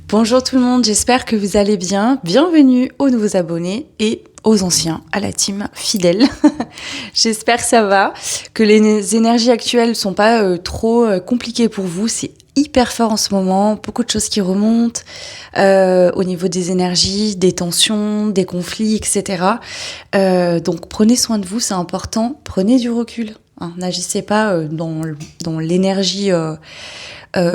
Bonjour tout le monde, j'espère que vous allez bien. Bienvenue aux nouveaux abonnés et aux anciens, à la team fidèle. J'espère que ça va, que les énergies actuelles ne sont pas trop compliquées pour vous. C'est hyper fort en ce moment, beaucoup de choses qui remontent au niveau des énergies, des tensions, des conflits, etc. Donc prenez soin de vous, c'est important. Prenez du recul. Hein, n'agissez pas dans l'énergie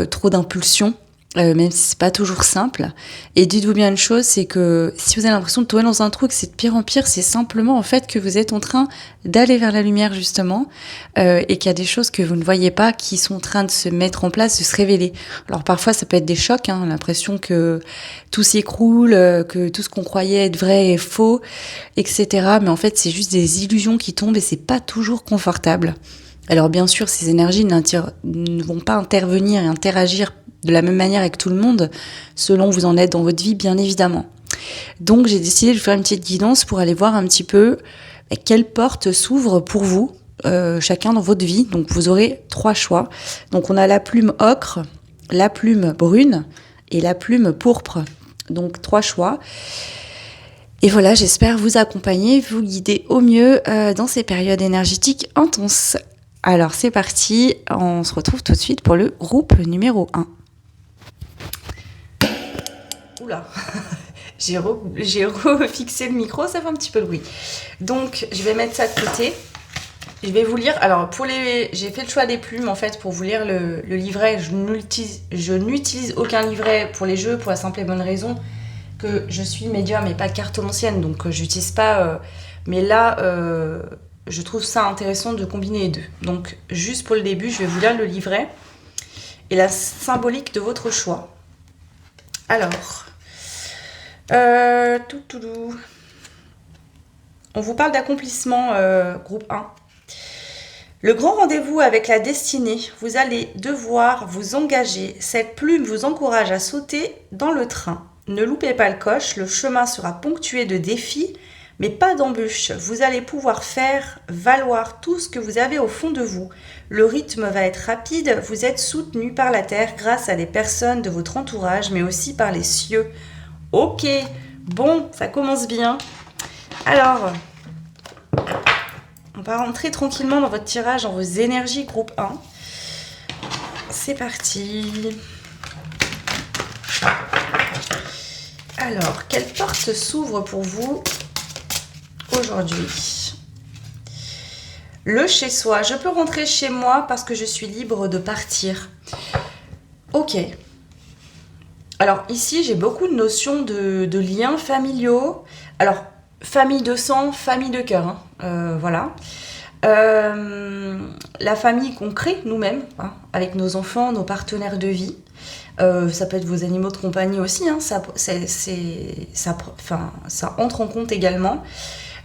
trop d'impulsion. Même si c'est pas toujours simple. Et dites-vous bien une chose, c'est que si vous avez l'impression de tomber dans un trou, que c'est de pire en pire, c'est simplement en fait que vous êtes en train d'aller vers la lumière justement, et qu'il y a des choses que vous ne voyez pas qui sont en train de se mettre en place, de se révéler. Alors parfois ça peut être des chocs, hein, l'impression que tout s'écroule, que tout ce qu'on croyait être vrai est faux, etc. Mais en fait c'est juste des illusions qui tombent et c'est pas toujours confortable. Alors bien sûr, ces énergies ne vont pas intervenir et interagir de la même manière avec tout le monde, selon où vous en êtes dans votre vie, bien évidemment. Donc j'ai décidé de faire une petite guidance pour aller voir un petit peu quelles portes s'ouvrent pour vous, chacun dans votre vie. Donc vous aurez 3 choix. Donc on a la plume ocre, la plume brune et la plume pourpre. Donc 3 choix. Et voilà, j'espère vous accompagner, vous guider au mieux dans ces périodes énergétiques intenses. Alors c'est parti, on se retrouve tout de suite pour le groupe numéro 1. Oula, j'ai refixé le micro, ça fait un petit peu de bruit. Donc, je vais mettre ça de côté. Je vais vous lire. Alors, j'ai fait le choix des plumes, en fait, pour vous lire le livret. Je n'utilise aucun livret pour les jeux, pour la simple et bonne raison que je suis médium et pas cartomancienne. Donc, j'utilise pas... mais là, je trouve ça intéressant de combiner les deux. Donc, juste pour le début, je vais vous lire le livret et la symbolique de votre choix. Alors... On vous parle d'accomplissement, groupe 1. Le grand rendez-vous avec la destinée, vous allez devoir vous engager. Cette plume vous encourage à sauter dans le train. Ne loupez pas le coche, le chemin sera ponctué de défis, mais pas d'embûches. Vous allez pouvoir faire valoir tout ce que vous avez au fond de vous. Le rythme va être rapide, vous êtes soutenu par la terre grâce à des personnes de votre entourage, mais aussi par les cieux. Ok, bon, ça commence bien. Alors, on va rentrer tranquillement dans votre tirage, dans vos énergies groupe 1. C'est parti. Alors, quelle porte s'ouvre pour vous aujourd'hui ? Le chez-soi. Je peux rentrer chez moi parce que je suis libre de partir. Ok. Alors ici, j'ai beaucoup de notions de liens familiaux. Alors, famille de sang, famille de cœur. Hein. Voilà. La famille qu'on crée nous-mêmes, hein, avec nos enfants, nos partenaires de vie. Ça peut être vos animaux de compagnie aussi. Hein, ça entre en compte également.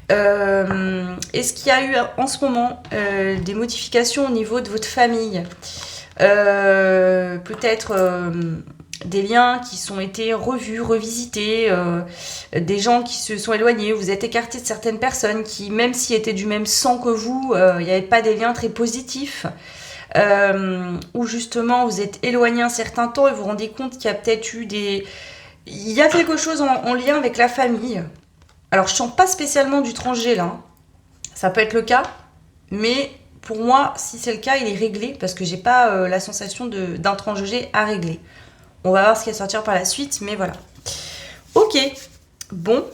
Est-ce qu'il y a eu en ce moment des modifications au niveau de votre famille ? Peut-être... des liens qui sont été revus, revisités, des gens qui se sont éloignés, vous êtes écarté de certaines personnes qui, même s'ils étaient du même sang que vous, il n'y avait pas des liens très positifs, ou justement vous êtes éloigné un certain temps et vous vous rendez compte qu'il y a peut-être eu des... Il y a quelque chose en lien avec la famille. Alors je ne sens pas spécialement du transgé là, hein. Ça peut être le cas, mais pour moi, si c'est le cas, il est réglé parce que j'ai pas la sensation d'un transgé à régler. On va voir ce qui va sortir par la suite, mais voilà. Ok, bon,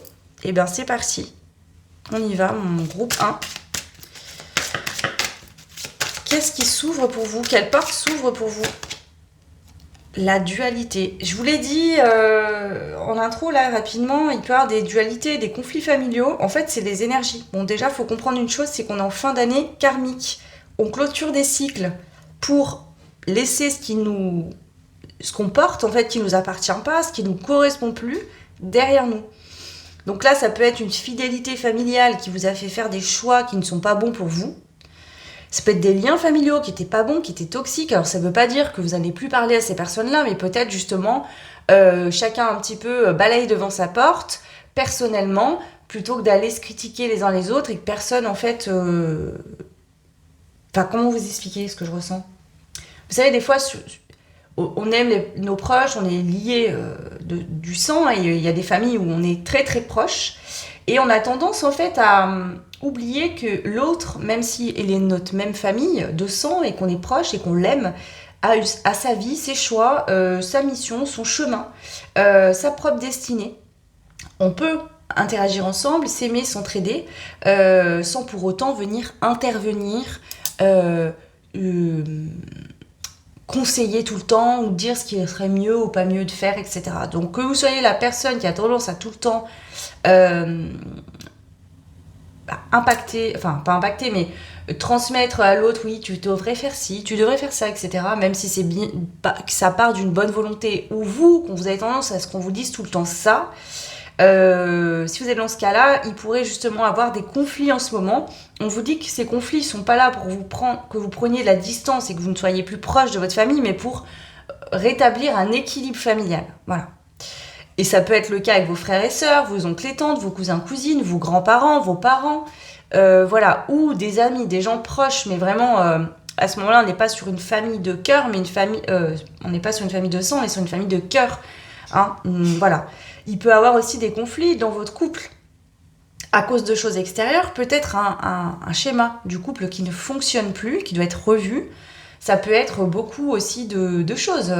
et bien c'est parti. On y va, mon groupe 1. Qu'est-ce qui s'ouvre pour vous ? Quelle porte s'ouvre pour vous ? La dualité. Je vous l'ai dit en intro, là, rapidement, il peut y avoir des dualités, des conflits familiaux. En fait, c'est des énergies. Bon, déjà, il faut comprendre une chose, c'est qu'on est en fin d'année karmique. On clôture des cycles pour laisser ce qu'on porte, en fait, qui ne nous appartient pas, ce qui ne nous correspond plus, derrière nous. Donc là, ça peut être une fidélité familiale qui vous a fait faire des choix qui ne sont pas bons pour vous. Ça peut être des liens familiaux qui n'étaient pas bons, qui étaient toxiques. Alors ça ne veut pas dire que vous n'allez plus parler à ces personnes-là, mais peut-être justement, chacun un petit peu balaye devant sa porte, personnellement, plutôt que d'aller se critiquer les uns les autres et que personne, en fait... Enfin, comment vous expliquer ce que je ressens ? Vous savez, des fois... On aime nos proches, on est liés du sang, et il y a des familles où on est très très proche, et on a tendance en fait à oublier que l'autre, même si il est de notre même famille de sang et qu'on est proche et qu'on l'aime, a sa vie, ses choix, sa mission, son chemin, sa propre destinée. On peut interagir ensemble, s'aimer, s'entraider, sans pour autant venir intervenir, conseiller tout le temps ou dire ce qui serait mieux ou pas mieux de faire, etc. Donc que vous soyez la personne qui a tendance à tout le temps impacter, enfin pas impacter, mais transmettre à l'autre, oui, tu devrais faire ci, tu devrais faire ça, etc. Même si c'est bien, que ça part d'une bonne volonté, ou vous avez tendance à ce qu'on vous dise tout le temps ça, si vous êtes dans ce cas-là, il pourrait justement avoir des conflits en ce moment. On vous dit que ces conflits ne sont pas là pour que vous preniez de la distance et que vous ne soyez plus proche de votre famille, mais pour rétablir un équilibre familial. Voilà. Et ça peut être le cas avec vos frères et sœurs, vos oncles et tantes, vos cousins, cousines, vos grands-parents, vos parents, voilà, ou des amis, des gens proches, mais vraiment, à ce moment-là, on n'est pas sur une famille de cœur, mais on n'est pas sur une famille de sang, on est sur une famille de cœur. Hein, voilà. Il peut y avoir aussi des conflits dans votre couple à cause de choses extérieures, peut-être un schéma du couple qui ne fonctionne plus, qui doit être revu. Ça peut être beaucoup aussi de choses.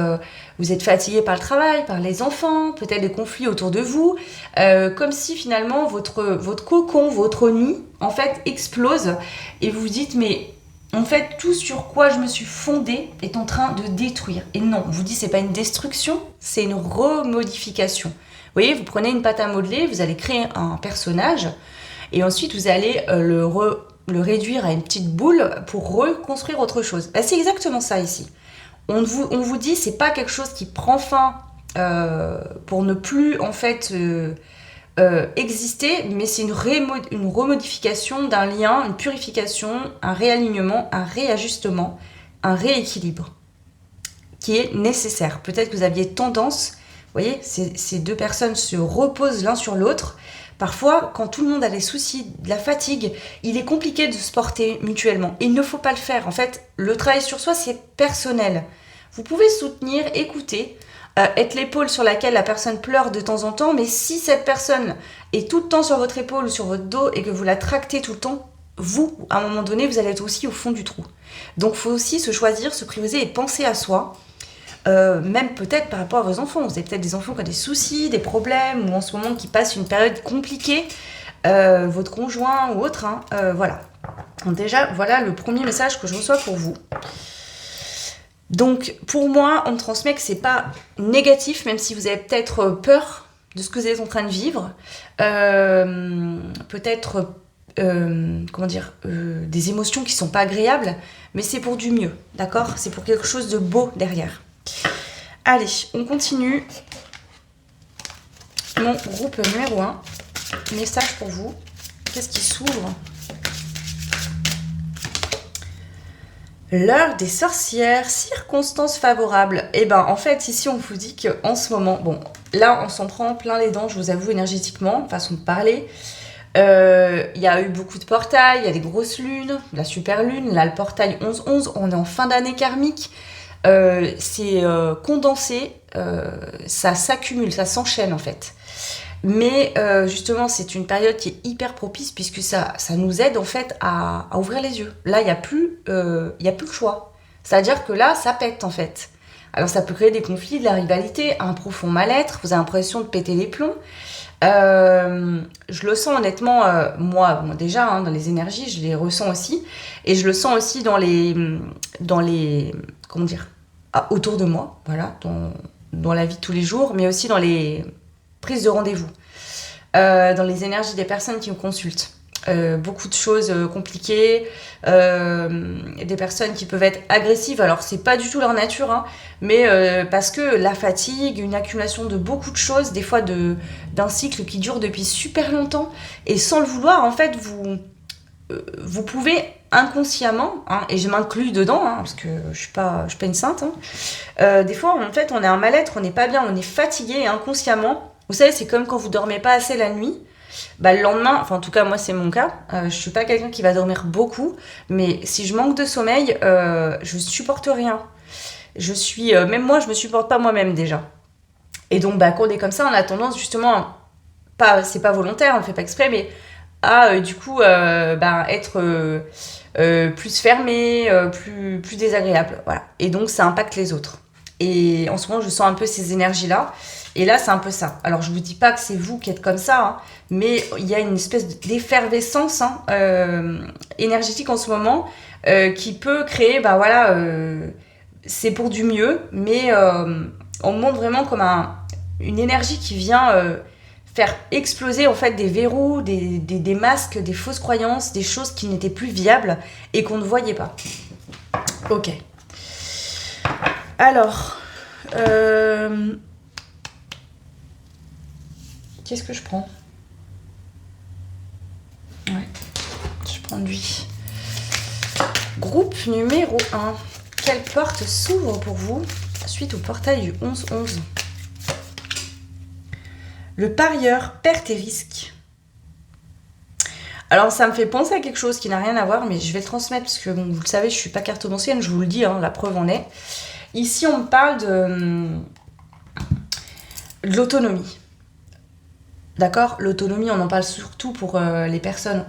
Vous êtes fatigué par le travail, par les enfants, peut-être des conflits autour de vous, comme si finalement votre cocon, votre nid, en fait, explose et vous vous dites, mais en fait, tout sur quoi je me suis fondée est en train de détruire. Et non, on vous dit, c'est pas une destruction, c'est une remodification. Vous voyez, vous prenez une pâte à modeler, vous allez créer un personnage et ensuite vous allez le réduire à une petite boule pour reconstruire autre chose. Ben, c'est exactement ça ici. On vous dit, c'est pas quelque chose qui prend fin pour ne plus en fait exister, mais c'est une remodification d'un lien, une purification, un réalignement, un réajustement, un rééquilibre qui est nécessaire. Peut-être que vous aviez tendance, vous voyez, ces deux personnes se reposent l'un sur l'autre. Parfois, quand tout le monde a des soucis, de la fatigue, il est compliqué de se porter mutuellement. Et il ne faut pas le faire. En fait, le travail sur soi, c'est personnel. Vous pouvez soutenir, écouter, être l'épaule sur laquelle la personne pleure de temps en temps, mais si cette personne est tout le temps sur votre épaule ou sur votre dos et que vous la tractez tout le temps, vous, à un moment donné, vous allez être aussi au fond du trou. Donc, il faut aussi se choisir, se prioriser et penser à soi. Même peut-être par rapport à vos enfants. Vous avez peut-être des enfants qui ont des soucis, des problèmes, ou en ce moment qui passent une période compliquée, votre conjoint ou autre. Hein, voilà. Donc déjà, voilà le premier message que je reçois pour vous. Donc, pour moi, on me transmet que c'est pas négatif, même si vous avez peut-être peur de ce que vous êtes en train de vivre. Peut-être, des émotions qui sont pas agréables, mais c'est pour du mieux, d'accord ? C'est pour quelque chose de beau derrière. Allez, on continue. Mon groupe numéro 1. Message pour vous. Qu'est-ce qui s'ouvre ? L'heure des sorcières, circonstances favorables. Et ben en fait, ici on vous dit qu'en ce moment, bon, là on s'en prend plein les dents, je vous avoue, énergétiquement, façon de parler. Il y a eu beaucoup de portails, il y a des grosses lunes, la super lune, là le portail 11-11, on est en fin d'année karmique. C'est condensé, ça s'accumule, ça s'enchaîne en fait. Mais justement, c'est une période qui est hyper propice puisque ça nous aide en fait à ouvrir les yeux. Là, il n'y a plus le choix. C'est-à-dire que là, ça pète en fait. Alors ça peut créer des conflits, de la rivalité, un profond mal-être, vous avez l'impression de péter les plombs. Je le sens honnêtement, moi, bon, déjà, hein, dans les énergies, je les ressens aussi. Et je le sens aussi dans les comment dire, autour de moi, voilà, dans la vie de tous les jours, mais aussi dans les prises de rendez-vous, dans les énergies des personnes qui me consultent. Beaucoup de choses compliquées, des personnes qui peuvent être agressives, alors c'est pas du tout leur nature, hein, mais parce que la fatigue, une accumulation de beaucoup de choses, des fois d'un cycle qui dure depuis super longtemps, et sans le vouloir, en fait, vous pouvez inconsciemment, hein, et je m'inclus dedans, hein, parce que je suis pas une sainte, hein, des fois, en fait, on est un mal-être, on n'est pas bien, on est fatigué, et inconsciemment, vous savez, c'est comme quand vous dormez pas assez la nuit, bah, le lendemain, enfin en tout cas moi c'est mon cas, je suis pas quelqu'un qui va dormir beaucoup, mais si je manque de sommeil, je supporte rien. Même moi je me supporte pas moi-même déjà. Et donc, bah, quand on est comme ça, on a tendance justement, c'est pas volontaire, on le fait pas exprès, mais à du coup être plus fermé, plus désagréable. Voilà. Et donc, ça impacte les autres. Et en ce moment, je sens un peu ces énergies-là. Et là, c'est un peu ça. Alors, je vous dis pas que c'est vous qui êtes comme ça, hein, mais il y a une espèce d'effervescence énergétique en ce moment qui peut créer, c'est pour du mieux, mais on montre vraiment comme une énergie qui vient faire exploser en fait des verrous, des masques, des fausses croyances, des choses qui n'étaient plus viables et qu'on ne voyait pas. Ok. Alors, qu'est-ce que je prends? Ouais, je prends lui. Groupe numéro 1. Quelle porte s'ouvre pour vous suite au portail du 11-11? Le parieur perd tes risques. Alors ça me fait penser à quelque chose qui n'a rien à voir, mais je vais le transmettre parce que bon, vous le savez, je suis pas cartomancienne, je vous le dis, hein, la preuve en est. Ici on me parle de l'autonomie. D'accord? L'autonomie, on en parle surtout pour les personnes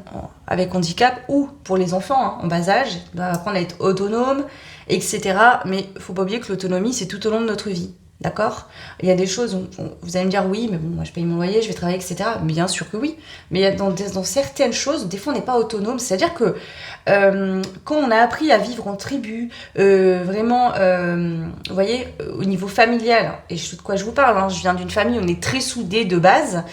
avec handicap ou pour les enfants en bas âge. Ils doivent apprendre à être autonomes, etc. Mais il faut pas oublier que l'autonomie, c'est tout au long de notre vie. D'accord? Il y a des choses, vous allez me dire oui, mais bon, moi je paye mon loyer, je vais travailler, etc. Bien sûr que oui. Mais il y a dans certaines choses, des fois on n'est pas autonome. C'est-à-dire que quand on a appris à vivre en tribu, vraiment, vous voyez, au niveau familial, et je sais de quoi je vous parle, hein, je viens d'une famille où on est très soudés de base.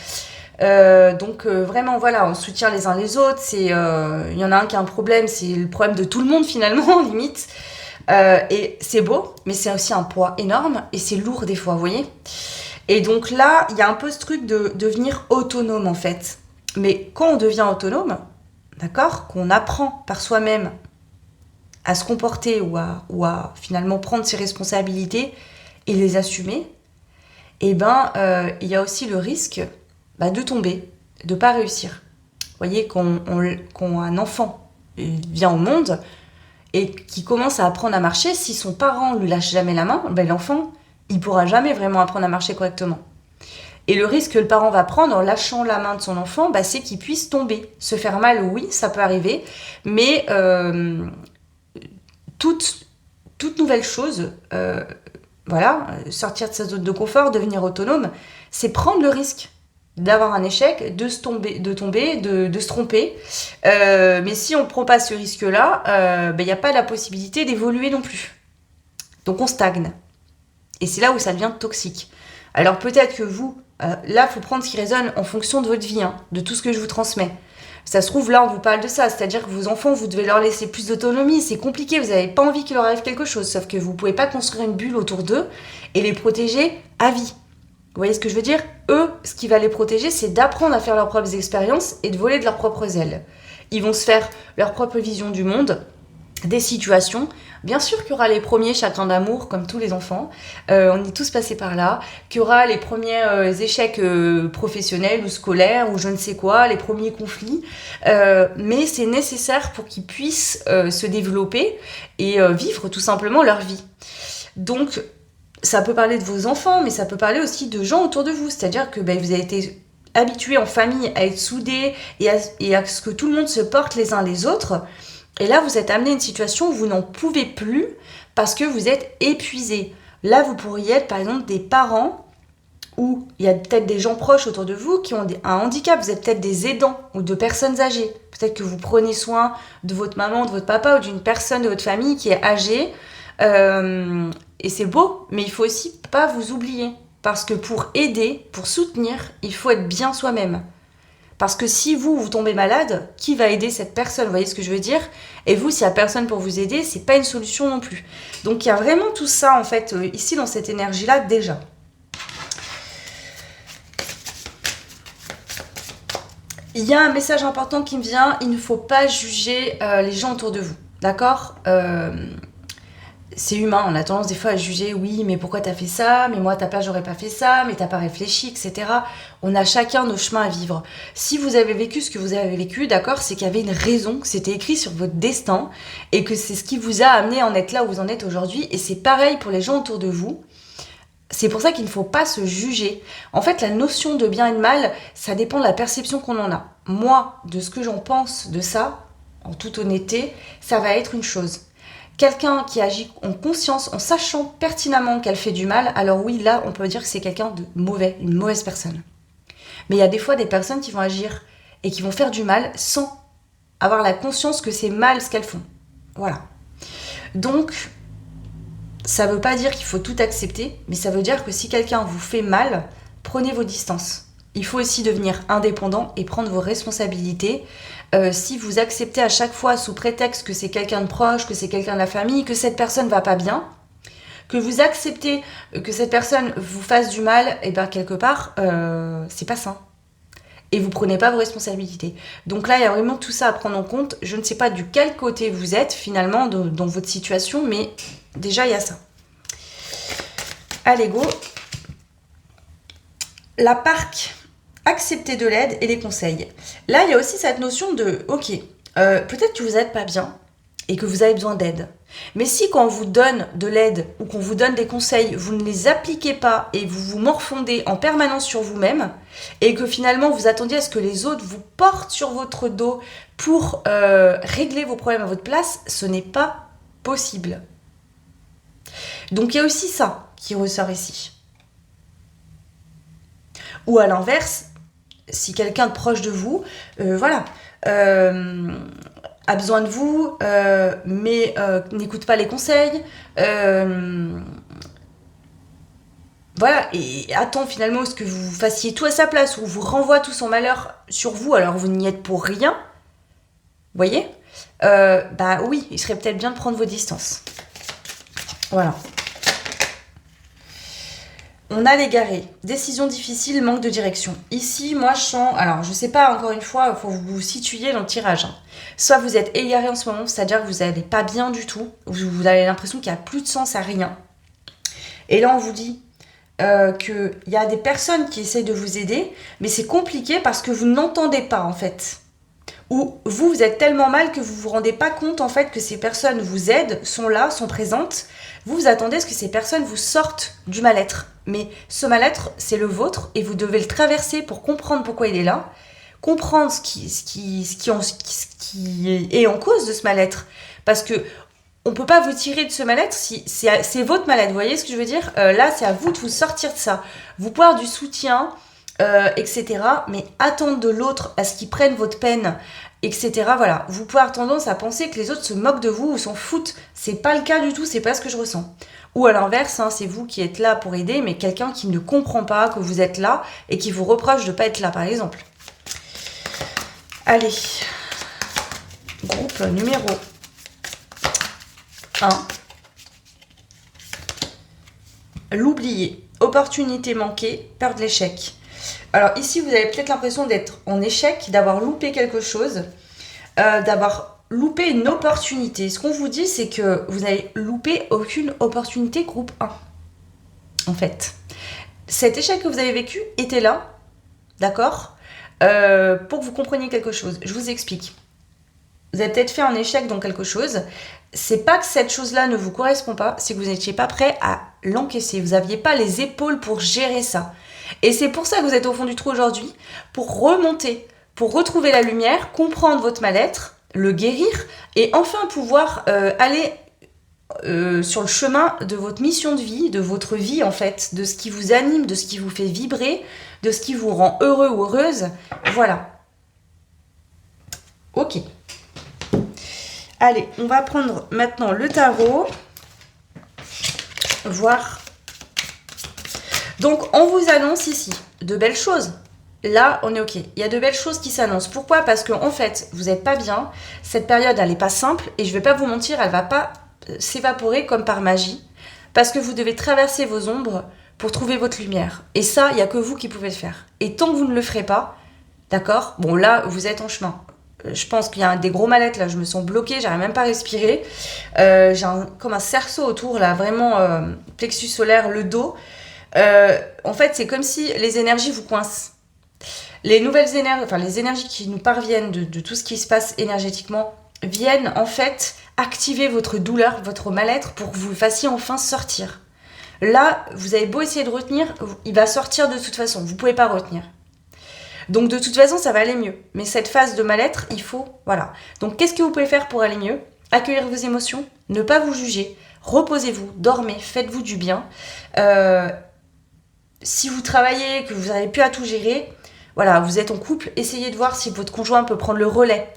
Donc vraiment voilà, on soutient les uns les autres. Il y en a un qui a un problème, c'est le problème de tout le monde finalement, limite. Et c'est beau, mais c'est aussi un poids énorme et c'est lourd des fois, vous voyez. Et donc là, il y a un peu ce truc de devenir autonome en fait. Mais quand on devient autonome, d'accord, qu'on apprend par soi-même à se comporter ou à finalement prendre ses responsabilités et les assumer, et il y a aussi le risque de tomber, de pas réussir. Vous voyez, quand un enfant vient au monde et qui commence à apprendre à marcher, si son parent lui lâche jamais la main, l'enfant, il pourra jamais vraiment apprendre à marcher correctement. Et le risque que le parent va prendre en lâchant la main de son enfant, c'est qu'il puisse tomber. Se faire mal, oui, ça peut arriver, mais toute nouvelle chose, sortir de sa zone de confort, devenir autonome, c'est prendre le risque d'avoir un échec, de tomber, de se tromper. Mais si on ne prend pas ce risque-là, il n'y a pas la possibilité d'évoluer non plus. Donc on stagne. Et c'est là où ça devient toxique. Alors peut-être que vous, là, il faut prendre ce qui résonne en fonction de votre vie, de tout ce que je vous transmets. Ça se trouve, là, on vous parle de ça. C'est-à-dire que vos enfants, vous devez leur laisser plus d'autonomie. C'est compliqué, vous n'avez pas envie qu'il leur arrive quelque chose. Sauf que vous ne pouvez pas construire une bulle autour d'eux et les protéger à vie. Vous voyez ce que je veux dire? Eux, ce qui va les protéger, c'est d'apprendre à faire leurs propres expériences et de voler de leurs propres ailes. Ils vont se faire leur propre vision du monde, des situations. Bien sûr qu'il y aura les premiers chagrins d'amour, comme tous les enfants. On est tous passés par là. Qu'il y aura les premiers échecs professionnels ou scolaires ou je ne sais quoi, les premiers conflits. Mais c'est nécessaire pour qu'ils puissent se développer et vivre tout simplement leur vie. Donc, ça peut parler de vos enfants, mais ça peut parler aussi de gens autour de vous. C'est-à-dire que vous avez été habitués en famille à être soudés et à ce que tout le monde se porte les uns les autres. Et là, vous êtes amené à une situation où vous n'en pouvez plus parce que vous êtes épuisés. Là, vous pourriez être, par exemple, des parents ou il y a peut-être des gens proches autour de vous qui ont un handicap. Vous êtes peut-être des aidants ou de personnes âgées. Peut-être que vous prenez soin de votre maman, de votre papa ou d'une personne de votre famille qui est âgée. Et c'est beau, mais il faut aussi pas vous oublier. Parce que pour aider, pour soutenir, il faut être bien soi-même. Parce que si vous tombez malade, qui va aider cette personne? Vous voyez ce que je veux dire? Et vous, s'il n'y a personne pour vous aider, c'est pas une solution non plus. Donc il y a vraiment tout ça, en fait, ici, dans cette énergie-là, déjà. Il y a un message important qui me vient, il ne faut pas juger les gens autour de vous. D'accord? C'est humain, on a tendance des fois à juger, oui, mais pourquoi t'as fait ça? Mais moi, à ta place, j'aurais pas fait ça, mais t'as pas réfléchi, etc. On a chacun nos chemins à vivre. Si vous avez vécu ce que vous avez vécu, d'accord, c'est qu'il y avait une raison, que c'était écrit sur votre destin, et que c'est ce qui vous a amené à en être là où vous en êtes aujourd'hui. Et c'est pareil pour les gens autour de vous. C'est pour ça qu'il ne faut pas se juger. En fait, la notion de bien et de mal, ça dépend de la perception qu'on en a. Moi, de ce que j'en pense de ça, en toute honnêteté, ça va être une chose. Quelqu'un qui agit en conscience, en sachant pertinemment qu'elle fait du mal, alors oui, là, on peut dire que c'est quelqu'un de mauvais, une mauvaise personne. Mais il y a des fois des personnes qui vont agir et qui vont faire du mal sans avoir la conscience que c'est mal ce qu'elles font. Voilà. Donc, ça ne veut pas dire qu'il faut tout accepter, mais ça veut dire que si quelqu'un vous fait mal, prenez vos distances. Il faut aussi devenir indépendant et prendre vos responsabilités. Si vous acceptez à chaque fois sous prétexte que c'est quelqu'un de proche, que c'est quelqu'un de la famille, que cette personne va pas bien, que vous acceptez que cette personne vous fasse du mal, et bien quelque part, c'est pas sain. Et vous prenez pas vos responsabilités. Donc là, il y a vraiment tout ça à prendre en compte. Je ne sais pas du quel côté vous êtes finalement dans votre situation, mais déjà, il y a ça. Allez, go. La parque, accepter de l'aide et les conseils. Là, il y a aussi cette notion de, ok, peut-être que vous n'êtes pas bien et que vous avez besoin d'aide. Mais si quand on vous donne de l'aide ou qu'on vous donne des conseils, vous ne les appliquez pas et vous vous morfondez en permanence sur vous-même et que finalement vous attendiez à ce que les autres vous portent sur votre dos pour régler vos problèmes à votre place, ce n'est pas possible. Donc il y a aussi ça qui ressort ici. Ou à l'inverse, si quelqu'un de proche de vous, a besoin de vous, mais n'écoute pas les conseils, et attend finalement ce que vous fassiez tout à sa place, ou vous renvoie tout son malheur sur vous, alors vous n'y êtes pour rien, vous voyez, oui, il serait peut-être bien de prendre vos distances. Voilà. On a l'égaré. Décision difficile, manque de direction. Ici, moi, je sens... Alors, je sais pas, encore une fois, il faut vous situer dans le tirage. Soit vous êtes égaré en ce moment, c'est-à-dire que vous n'allez pas bien du tout. Vous avez l'impression qu'il n'y a plus de sens à rien. Et là, on vous dit qu'il y a des personnes qui essayent de vous aider, mais c'est compliqué parce que vous n'entendez pas, en fait. Ou vous êtes tellement mal que vous ne vous rendez pas compte, en fait, que ces personnes vous aident, sont là, sont présentes. Vous attendez à ce que ces personnes vous sortent du mal-être. Mais ce mal-être, c'est le vôtre et vous devez le traverser pour comprendre pourquoi il est là, comprendre ce qui est en cause de ce mal-être. Parce que on ne peut pas vous tirer de ce mal-être si c'est votre mal-être. Vous voyez ce que je veux dire ? Là, c'est à vous de vous sortir de ça. Vous pouvez avoir du soutien, etc. Mais attendre de l'autre à ce qu'il prenne votre peine, etc. Voilà. Vous pouvez avoir tendance à penser que les autres se moquent de vous ou s'en foutent. C'est pas le cas du tout, c'est pas ce que je ressens. Ou à l'inverse, c'est vous qui êtes là pour aider, mais quelqu'un qui ne comprend pas que vous êtes là et qui vous reproche de ne pas être là, par exemple. Allez. Groupe numéro 1. L'oublier. Opportunité manquée, peur de l'échec. Alors ici, vous avez peut-être l'impression d'être en échec, d'avoir loupé quelque chose, d'avoir loupé une opportunité. Ce qu'on vous dit, c'est que vous n'avez loupé aucune opportunité groupe 1. En fait, cet échec que vous avez vécu était là, d'accord, pour que vous compreniez quelque chose. Je vous explique. Vous avez peut-être fait un échec dans quelque chose. C'est pas que cette chose-là ne vous correspond pas, c'est que vous n'étiez pas prêt à l'encaisser. Vous n'aviez pas les épaules pour gérer ça. Et c'est pour ça que vous êtes au fond du trou aujourd'hui, pour remonter, pour retrouver la lumière, comprendre votre mal-être, le guérir et enfin pouvoir aller sur le chemin de votre mission de vie, de votre vie en fait, de ce qui vous anime, de ce qui vous fait vibrer, de ce qui vous rend heureux ou heureuse. Voilà. Ok. Allez, on va prendre maintenant le tarot, voir. Donc, on vous annonce ici de belles choses. Là, on est ok. Il y a de belles choses qui s'annoncent. Pourquoi ? Parce qu'en fait, vous n'êtes pas bien. Cette période, elle n'est pas simple. Et je ne vais pas vous mentir, elle ne va pas s'évaporer comme par magie. Parce que vous devez traverser vos ombres pour trouver votre lumière. Et ça, il n'y a que vous qui pouvez le faire. Et tant que vous ne le ferez pas, d'accord ? Bon, là, vous êtes en chemin. Je pense qu'il y a des gros mal-être, là, je me sens bloquée, j'arrive même pas à respirer. J'ai comme un cerceau autour, là, vraiment, plexus solaire, le dos. En fait, c'est comme si les énergies vous coincent. Les nouvelles énergies, enfin les énergies qui nous parviennent de tout ce qui se passe énergétiquement viennent en fait activer votre douleur, votre mal-être pour que vous fassiez enfin sortir. Là, vous avez beau essayer de retenir, il va sortir de toute façon. Vous pouvez pas retenir. Donc de toute façon, ça va aller mieux. Mais cette phase de mal-être, il faut... Voilà. Donc qu'est-ce que vous pouvez faire pour aller mieux? Accueillir vos émotions, ne pas vous juger, reposez-vous, dormez, faites-vous du bien. Si vous travaillez, que vous n'arrivez plus à tout gérer, voilà, vous êtes en couple, essayez de voir si votre conjoint peut prendre le relais.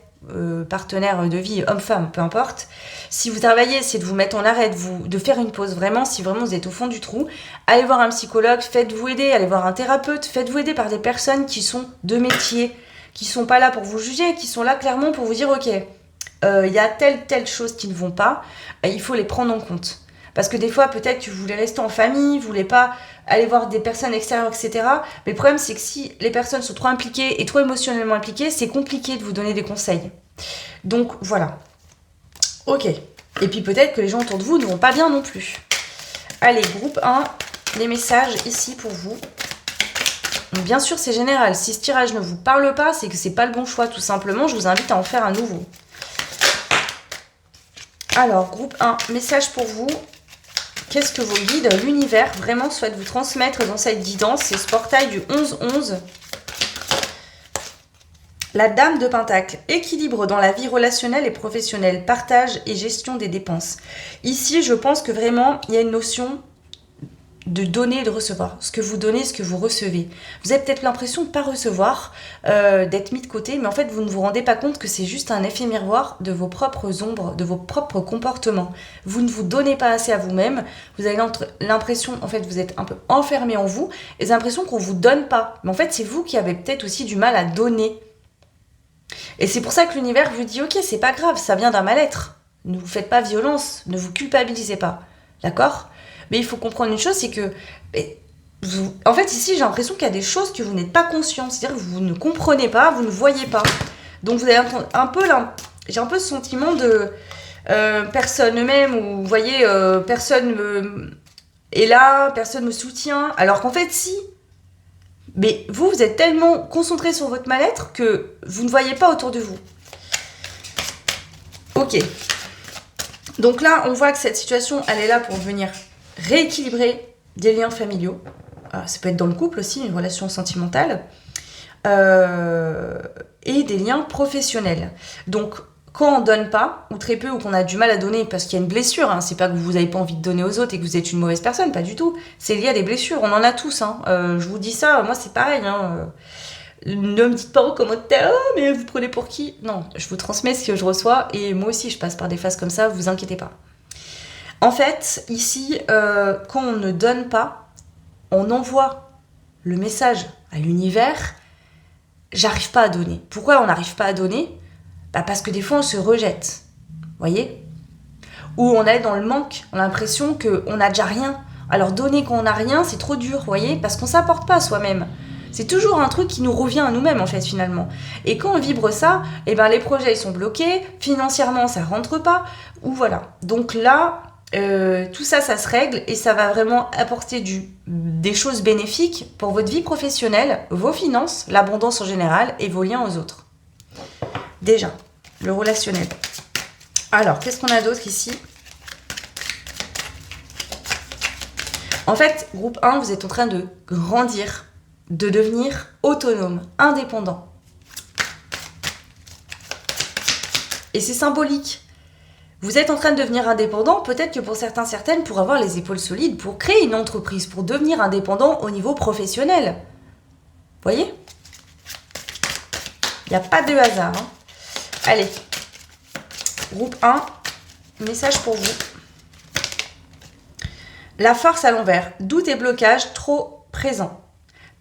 Partenaire de vie, homme-femme, peu importe. Si vous travaillez, c'est de vous mettre en arrêt, de faire une pause. Vraiment, si vraiment vous êtes au fond du trou, allez voir un psychologue, faites-vous aider, allez voir un thérapeute, faites-vous aider par des personnes qui sont de métier, qui sont pas là pour vous juger, qui sont là clairement pour vous dire, ok, y a telle chose qui ne vont pas, il faut les prendre en compte. Parce que des fois, peut-être que vous voulez rester en famille, vous voulez pas aller voir des personnes extérieures, etc. Mais le problème, c'est que si les personnes sont trop impliquées et trop émotionnellement impliquées, c'est compliqué de vous donner des conseils. Donc, voilà. Ok. Et puis peut-être que les gens autour de vous ne vont pas bien non plus. Allez, groupe 1, les messages ici pour vous. Donc, bien sûr, c'est général. Si ce tirage ne vous parle pas, c'est que c'est pas le bon choix, tout simplement. Je vous invite à en faire un nouveau. Alors, groupe 1, message pour vous. Qu'est-ce que vos guides, l'univers, vraiment souhaitent vous transmettre dans cette guidance? C'est ce portail du 11-11. La dame de Pentacle, équilibre dans la vie relationnelle et professionnelle, partage et gestion des dépenses. Ici, je pense que vraiment, il y a une notion de donner et de recevoir. Ce que vous donnez, ce que vous recevez. Vous avez peut-être l'impression de ne pas recevoir, d'être mis de côté, mais en fait, vous ne vous rendez pas compte que c'est juste un effet miroir de vos propres ombres, de vos propres comportements. Vous ne vous donnez pas assez à vous-même. Vous avez l'impression, en fait, vous êtes un peu enfermé en vous, et vous avez l'impression qu'on ne vous donne pas. Mais en fait, c'est vous qui avez peut-être aussi du mal à donner. Et c'est pour ça que l'univers vous dit, ok, c'est pas grave, ça vient d'un mal-être. Ne vous faites pas violence, ne vous culpabilisez pas. D'accord ? Mais il faut comprendre une chose, c'est que... en fait, ici, j'ai l'impression qu'il y a des choses que vous n'êtes pas conscient. C'est-à-dire que vous ne comprenez pas, vous ne voyez pas. Donc, vous avez un peu là... J'ai un peu ce sentiment de... personne m'aime, ou vous voyez, personne est là, personne me soutient. Alors qu'en fait, si... Mais vous êtes tellement concentré sur votre mal-être que vous ne voyez pas autour de vous. Ok. Donc là, on voit que cette situation, elle est là pour venir rééquilibrer des liens familiaux. Alors, ça peut être dans le couple aussi, une relation sentimentale. Et des liens professionnels. Donc, quand on donne pas, ou très peu, ou qu'on a du mal à donner parce qu'il y a une blessure, hein, c'est pas que vous n'avez pas envie de donner aux autres et que vous êtes une mauvaise personne, pas du tout. C'est lié à des blessures, on en a tous. Hein. Je vous dis ça, moi c'est pareil. Hein. Ne me dites pas en commentaire, oh, mais vous prenez pour qui? Non, je vous transmets ce que je reçois et moi aussi je passe par des phases comme ça, vous inquiétez pas. En fait, ici, quand on ne donne pas, on envoie le message à l'univers, j'arrive pas à donner. Pourquoi on n'arrive pas à donner? Parce que des fois, on se rejette. Voyez? Ou on est dans le manque. On a l'impression qu'on n'a déjà rien. Alors, donner quand on n'a rien, c'est trop dur, voyez? Parce qu'on ne s'apporte pas à soi-même. C'est toujours un truc qui nous revient à nous-mêmes, en fait, finalement. Et quand on vibre ça, eh ben, les projets, ils sont bloqués. Financièrement, ça ne rentre pas. Ou voilà. Donc là, tout ça, ça se règle et ça va vraiment apporter des choses bénéfiques pour votre vie professionnelle, vos finances, l'abondance en général et vos liens aux autres. Déjà, le relationnel. Alors, qu'est-ce qu'on a d'autre ici? En fait, groupe 1, vous êtes en train de grandir, de devenir autonome, indépendant. Et c'est symbolique. Vous êtes en train de devenir indépendant, peut-être que pour certains, certaines, pour avoir les épaules solides, pour créer une entreprise, pour devenir indépendant au niveau professionnel. Vous voyez? Il n'y a pas de hasard. Hein. Allez, groupe 1, message pour vous. La force à l'envers, doute et blocage trop présents.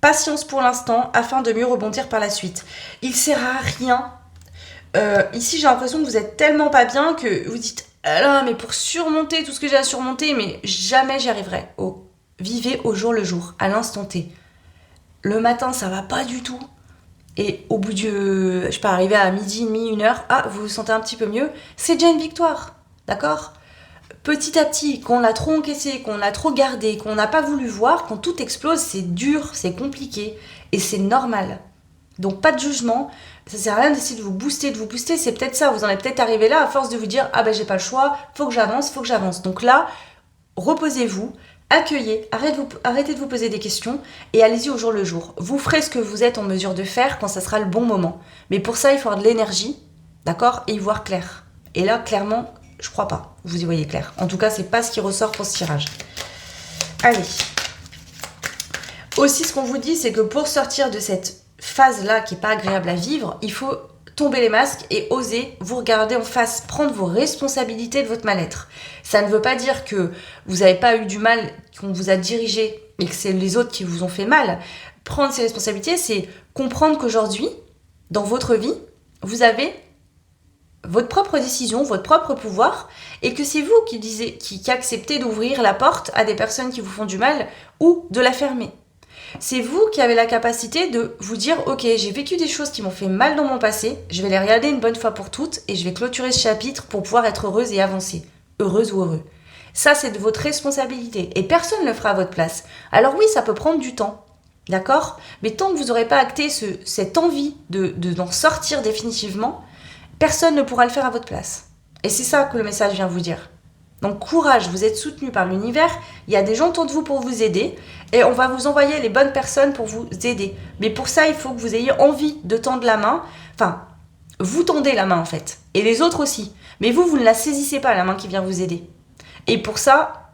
Patience pour l'instant afin de mieux rebondir par la suite. Il ne sert à rien. Ici, j'ai l'impression que vous êtes tellement pas bien que vous dites ah là, mais pour surmonter tout ce que j'ai à surmonter, mais jamais j'y arriverai. Oh, vivez au jour le jour, à l'instant T. Le matin, ça va pas du tout. Et au bout de, je peux arriver à midi, demi, 1h, ah, vous vous sentez un petit peu mieux, c'est déjà une victoire, d'accord? Petit à petit, qu'on a trop encaissé, qu'on a trop gardé, qu'on n'a pas voulu voir, quand tout explose, c'est dur, c'est compliqué, et c'est normal. Donc pas de jugement, ça sert à rien d'essayer de vous booster, c'est peut-être ça, vous en êtes peut-être arrivé là à force de vous dire, ah ben j'ai pas le choix, faut que j'avance. Donc là, reposez-vous, Accueillez, arrêtez de vous poser des questions et allez-y au jour le jour. Vous ferez ce que vous êtes en mesure de faire quand ça sera le bon moment. Mais pour ça, il faut avoir de l'énergie, d'accord, et y voir clair. Et là, clairement, je crois pas. Vous y voyez clair. En tout cas, c'est pas ce qui ressort pour ce tirage. Allez. Aussi, ce qu'on vous dit, c'est que pour sortir de cette phase-là qui est pas agréable à vivre, il faut tomber les masques et oser vous regarder en face, prendre vos responsabilités de votre mal-être. Ça ne veut pas dire que vous n'avez pas eu du mal, qu'on vous a dirigé et que c'est les autres qui vous ont fait mal. Prendre ses responsabilités, c'est comprendre qu'aujourd'hui, dans votre vie, vous avez votre propre décision, votre propre pouvoir, et que c'est vous qui acceptez d'ouvrir la porte à des personnes qui vous font du mal ou de la fermer. C'est vous qui avez la capacité de vous dire « Ok, j'ai vécu des choses qui m'ont fait mal dans mon passé, je vais les regarder une bonne fois pour toutes et je vais clôturer ce chapitre pour pouvoir être heureuse et avancer. Heureuse ou heureux. » Ça, c'est de votre responsabilité et personne ne le fera à votre place. Alors oui, ça peut prendre du temps, d'accord? Mais tant que vous n'aurez pas acté cette envie d'en sortir définitivement, personne ne pourra le faire à votre place. Et c'est ça que le message vient vous dire. Donc courage, vous êtes soutenu par l'univers, il y a des gens autour de vous pour vous aider et on va vous envoyer les bonnes personnes pour vous aider. Mais pour ça, il faut que vous ayez envie de tendre la main. Enfin, vous tendez la main en fait, et les autres aussi. Mais vous ne la saisissez pas, la main qui vient vous aider. Et pour ça,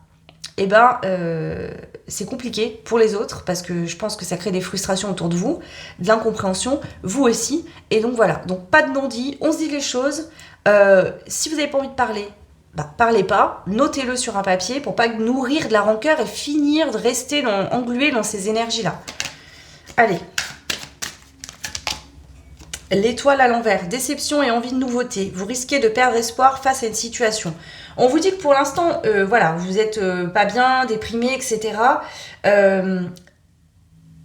c'est compliqué pour les autres parce que je pense que ça crée des frustrations autour de vous, de l'incompréhension, vous aussi. Et donc voilà, donc pas de non-dit, on se dit les choses. Si vous n'avez pas envie de parler, parlez pas, notez-le sur un papier pour pas nourrir de la rancœur et finir de rester englué dans ces énergies-là. Allez. L'étoile à l'envers, déception et envie de nouveauté. Vous risquez de perdre espoir face à une situation. On vous dit que pour l'instant, vous êtes pas bien, déprimé, etc. Vous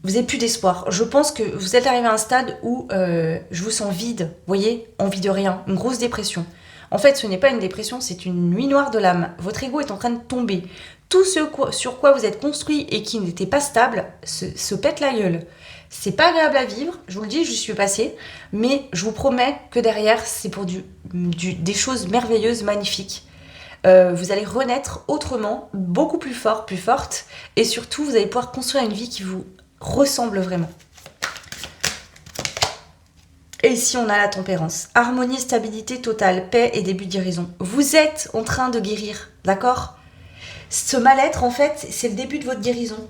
n'avez plus d'espoir. Je pense que vous êtes arrivé à un stade où je vous sens vide, vous voyez, envie de rien, une grosse dépression. En fait, ce n'est pas une dépression, c'est une nuit noire de l'âme. Votre ego est en train de tomber. Tout ce sur quoi vous êtes construit et qui n'était pas stable se pète la gueule. C'est pas agréable à vivre, je vous le dis, je suis passée, mais je vous promets que derrière, c'est pour des choses merveilleuses, magnifiques. Vous allez renaître autrement, beaucoup plus fort, plus forte, et surtout, vous allez pouvoir construire une vie qui vous ressemble vraiment. Et ici, on a la tempérance. Harmonie, stabilité totale, paix et début de guérison. Vous êtes en train de guérir, d'accord ? Ce mal-être, en fait, c'est le début de votre guérison.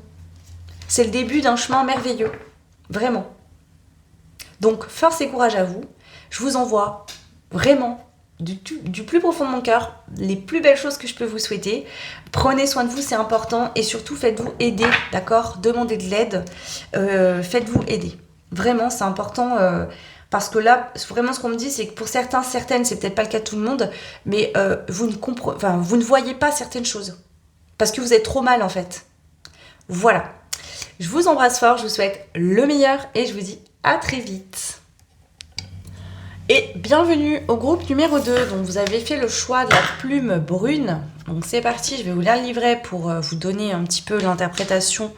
C'est le début d'un chemin merveilleux. Vraiment. Donc, force et courage à vous. Je vous envoie vraiment du plus profond de mon cœur les plus belles choses que je peux vous souhaiter. Prenez soin de vous, c'est important. Et surtout, faites-vous aider, d'accord ? Demandez de l'aide. Faites-vous aider. Vraiment, c'est important. Parce que là, vraiment, ce qu'on me dit, c'est que pour certaines, c'est peut-être pas le cas de tout le monde, mais vous ne voyez pas certaines choses. Parce que vous êtes trop mal, en fait. Voilà. Je vous embrasse fort, je vous souhaite le meilleur et je vous dis à très vite. Et bienvenue au groupe numéro 2. Donc vous avez fait le choix de la plume brune. Donc c'est parti, je vais vous lire le livret pour vous donner un petit peu l'interprétation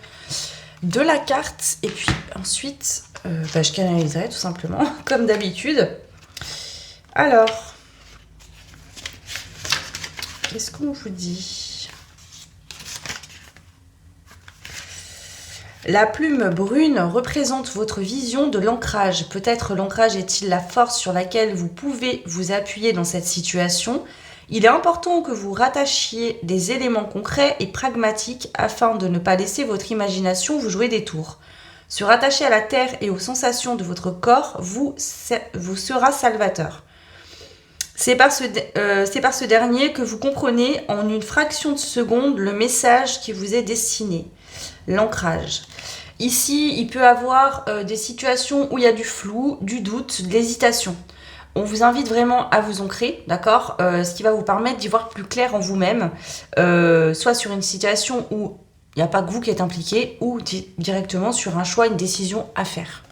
de la carte. Et puis ensuite, je canaliserai tout simplement, comme d'habitude. Alors, qu'est-ce qu'on vous dit ? La plume brune représente votre vision de l'ancrage. Peut-être l'ancrage est-il la force sur laquelle vous pouvez vous appuyer dans cette situation. Il est important que vous rattachiez des éléments concrets et pragmatiques afin de ne pas laisser votre imagination vous jouer des tours. Se rattacher à la terre et aux sensations de votre corps vous sera salvateur. C'est par ce dernier que vous comprenez en une fraction de seconde le message qui vous est destiné. L'ancrage. Ici, il peut y avoir des situations où il y a du flou, du doute, de l'hésitation. On vous invite vraiment à vous ancrer, d'accord ? Ce qui va vous permettre d'y voir plus clair en vous-même, soit sur une situation où il n'y a pas que vous qui êtes impliqué, ou directement sur un choix, une décision à faire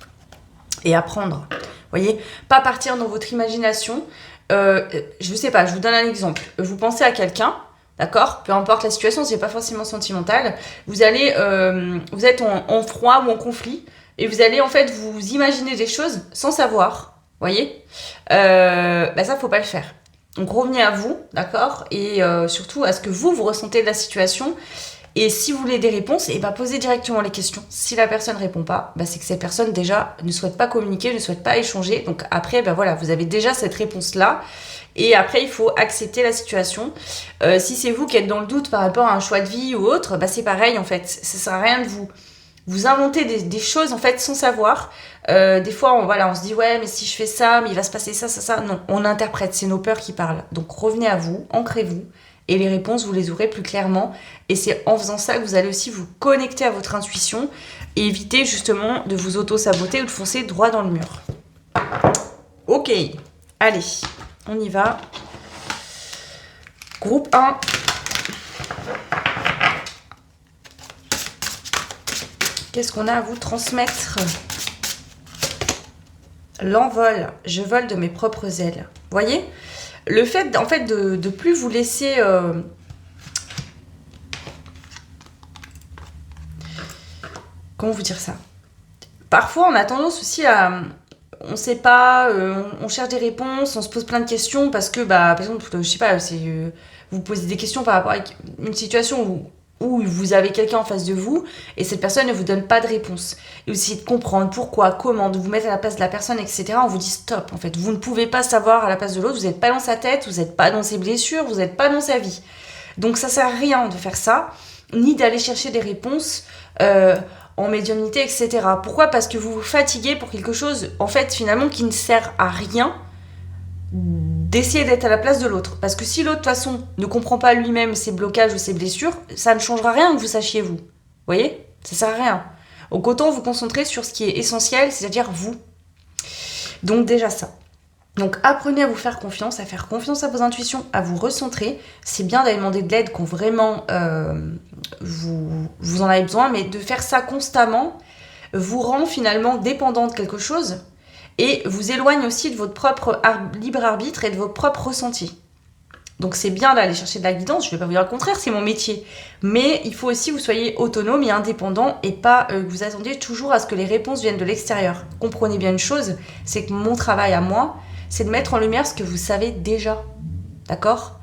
et à prendre. Vous voyez ? Pas partir dans votre imagination. Je ne sais pas, je vous donne un exemple. Vous pensez à quelqu'un, d'accord ? Peu importe la situation, c'est pas forcément sentimental. Vous êtes en froid ou en conflit, et vous allez en fait vous imaginer des choses sans savoir, voyez ? Ça, faut pas le faire. Donc revenez à vous, d'accord ? Et surtout à ce que vous ressentez de la situation, Et si vous voulez des réponses, et ben posez directement les questions. Si la personne ne répond pas, c'est que cette personne déjà ne souhaite pas communiquer, ne souhaite pas échanger. Donc après, voilà, vous avez déjà cette réponse-là. Et après, il faut accepter la situation. Si c'est vous qui êtes dans le doute par rapport à un choix de vie ou autre, c'est pareil en fait. Ça sert à rien de vous inventer des choses en fait sans savoir. Des fois, on se dit ouais, mais si je fais ça, mais il va se passer ça, ça, ça. Non, on interprète, c'est nos peurs qui parlent. Donc revenez à vous, ancrez-vous. Et les réponses, vous les aurez plus clairement. Et c'est en faisant ça que vous allez aussi vous connecter à votre intuition et éviter justement de vous auto-saboter ou de foncer droit dans le mur. Ok, allez, on y va. Groupe 1. Qu'est-ce qu'on a à vous transmettre? L'envol. Je vole de mes propres ailes. Vous voyez? Le fait, en fait, de plus vous laisser... Comment vous dire ça? Parfois, on a tendance aussi à... On ne sait pas, on cherche des réponses, on se pose plein de questions parce que, par exemple, je sais pas, vous posez des questions par rapport à une situation où vous avez quelqu'un en face de vous et cette personne ne vous donne pas de réponse. Et vous essayez de comprendre pourquoi, comment, de vous mettre à la place de la personne, etc. On vous dit stop, en fait. Vous ne pouvez pas savoir à la place de l'autre, vous n'êtes pas dans sa tête, vous n'êtes pas dans ses blessures, vous n'êtes pas dans sa vie. Donc ça sert à rien de faire ça, ni d'aller chercher des réponses en médiumnité, etc. Pourquoi? Parce que vous vous fatiguez pour quelque chose, en fait, finalement, qui ne sert à rien d'essayer d'être à la place de l'autre. Parce que si l'autre, de toute façon, ne comprend pas lui-même ses blocages ou ses blessures, ça ne changera rien que vous sachiez vous. Vous voyez? Ça sert à rien. Donc autant vous concentrer sur ce qui est essentiel, c'est-à-dire vous. Donc déjà ça. Donc apprenez à vous faire confiance, à faire confiance à vos intuitions, à vous recentrer. C'est bien d'aller demander de l'aide quand vraiment vous en avez besoin, mais de faire ça constamment vous rend finalement dépendant de quelque chose et vous éloigne aussi de votre propre libre arbitre et de vos propres ressentis. Donc c'est bien d'aller chercher de la guidance, je ne vais pas vous dire le contraire, c'est mon métier. Mais il faut aussi que vous soyez autonome et indépendant et pas que vous attendiez toujours à ce que les réponses viennent de l'extérieur. Comprenez bien une chose, c'est que mon travail à moi, c'est de mettre en lumière ce que vous savez déjà. D'accord ?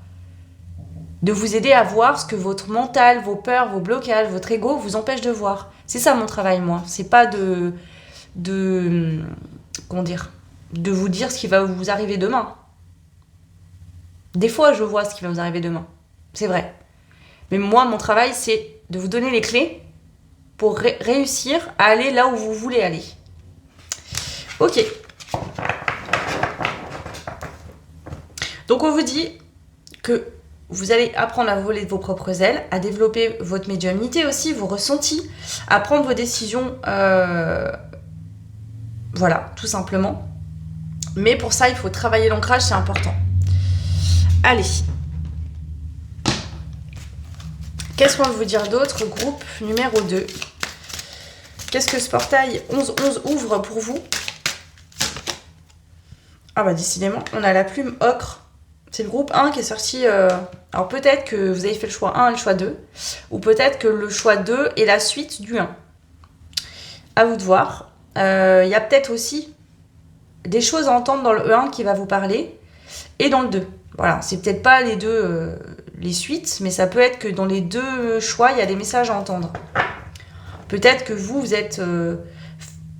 De vous aider à voir ce que votre mental, vos peurs, vos blocages, votre ego vous empêche de voir. C'est ça mon travail, moi. C'est pas de vous dire ce qui va vous arriver demain. Des fois, je vois ce qui va vous arriver demain. C'est vrai. Mais moi, mon travail, c'est de vous donner les clés pour réussir à aller là où vous voulez aller. Ok. Donc, on vous dit que vous allez apprendre à voler de vos propres ailes, à développer votre médiumnité aussi, vos ressentis, à prendre vos décisions, voilà, tout simplement. Mais pour ça, il faut travailler l'ancrage, c'est important. Allez. Qu'est-ce qu'on veut vous dire d'autre? Groupe numéro 2. Qu'est-ce que ce portail 11-11 ouvre pour vous? Ah décidément, on a la plume ocre. C'est le groupe 1 qui est sorti... Alors peut-être que vous avez fait le choix 1 et le choix 2. Ou peut-être que le choix 2 est la suite du 1. À vous de voir. Il y a peut-être aussi des choses à entendre dans le 1 qui va vous parler. Et dans le 2. Voilà, c'est peut-être pas les deux les suites, mais ça peut être que dans les deux choix, il y a des messages à entendre. Peut-être que vous êtes...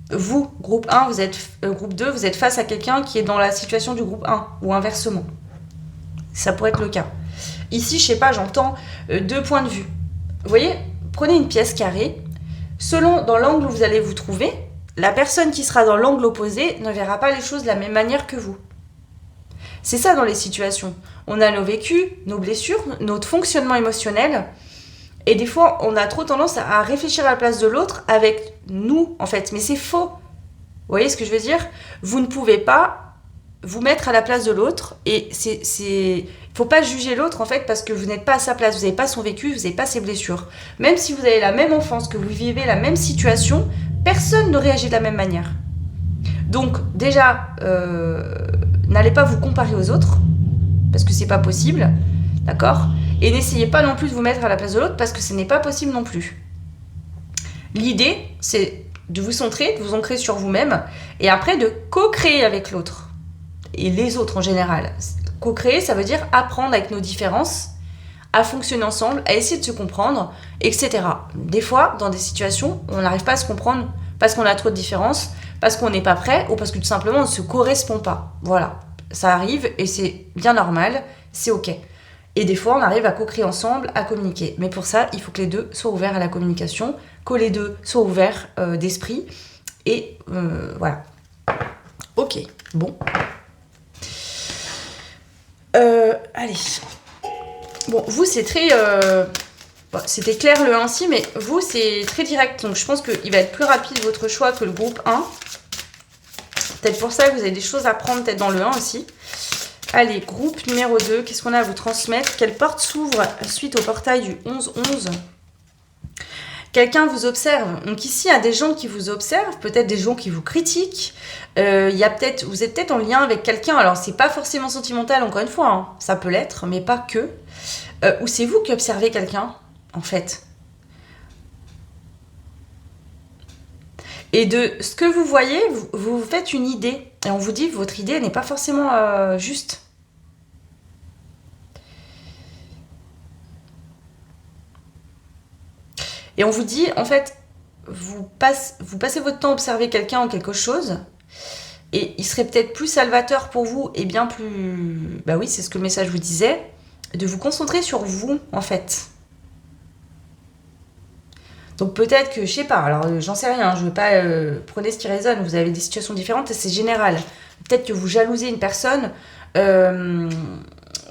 vous, groupe 1, vous êtes groupe 2, vous êtes face à quelqu'un qui est dans la situation du groupe 1, ou inversement. Ça pourrait être le cas. Ici, je sais pas, j'entends deux points de vue. Vous voyez, prenez une pièce carrée. Selon dans l'angle où vous allez vous trouver, la personne qui sera dans l'angle opposé ne verra pas les choses de la même manière que vous. C'est ça dans les situations. On a nos vécus, nos blessures, notre fonctionnement émotionnel. Et des fois, on a trop tendance à réfléchir à la place de l'autre avec nous, en fait. Mais c'est faux. Vous voyez ce que je veux dire? Vous ne pouvez pas vous mettre à la place de l'autre. Et il ne faut pas juger l'autre, en fait, parce que vous n'êtes pas à sa place. Vous n'avez pas son vécu, vous n'avez pas ses blessures. Même si vous avez la même enfance, que vous vivez la même situation, personne ne réagit de la même manière. Donc, déjà... n'allez pas vous comparer aux autres, parce que c'est pas possible, d'accord? Et n'essayez pas non plus de vous mettre à la place de l'autre, parce que ce n'est pas possible non plus. L'idée, c'est de vous centrer, de vous ancrer sur vous-même, et après de co-créer avec l'autre, et les autres en général. Co-créer, ça veut dire apprendre avec nos différences, à fonctionner ensemble, à essayer de se comprendre, etc. Des fois, dans des situations, on n'arrive pas à se comprendre parce qu'on a trop de différences, parce qu'on n'est pas prêt ou parce que tout simplement on ne se correspond pas. Voilà, ça arrive et c'est bien normal, c'est ok. Et des fois, on arrive à co-créer ensemble, à communiquer. Mais pour ça, il faut que les deux soient ouverts à la communication, que les deux soient ouverts d'esprit. Et voilà. Ok, bon. Allez. Bon, vous, c'est très... bon, c'était clair le 1-ci, mais vous, c'est très direct. Donc, je pense qu'il va être plus rapide votre choix que le groupe 1. Peut-être pour ça que vous avez des choses à prendre, peut-être dans le 1 aussi. Allez, groupe numéro 2, qu'est-ce qu'on a à vous transmettre? Quelle porte s'ouvre suite au portail du 11-11? Quelqu'un vous observe. Donc ici, il y a des gens qui vous observent, peut-être des gens qui vous critiquent. Vous êtes peut-être en lien avec quelqu'un. Alors, c'est pas forcément sentimental, encore une fois. Hein. Ça peut l'être, mais pas que. Ou c'est vous qui observez quelqu'un, en fait. Et de ce que vous voyez, vous faites une idée. Et on vous dit que votre idée n'est pas forcément juste. Et on vous dit, en fait, vous passez votre temps à observer quelqu'un ou quelque chose, et il serait peut-être plus salvateur pour vous, et bien plus... Bah oui, c'est ce que le message vous disait, de vous concentrer sur vous, en fait. Donc peut-être que, je sais pas, alors j'en sais rien, je veux pas... prenez ce qui résonne, vous avez des situations différentes, et c'est général. Peut-être que vous jalousez une personne...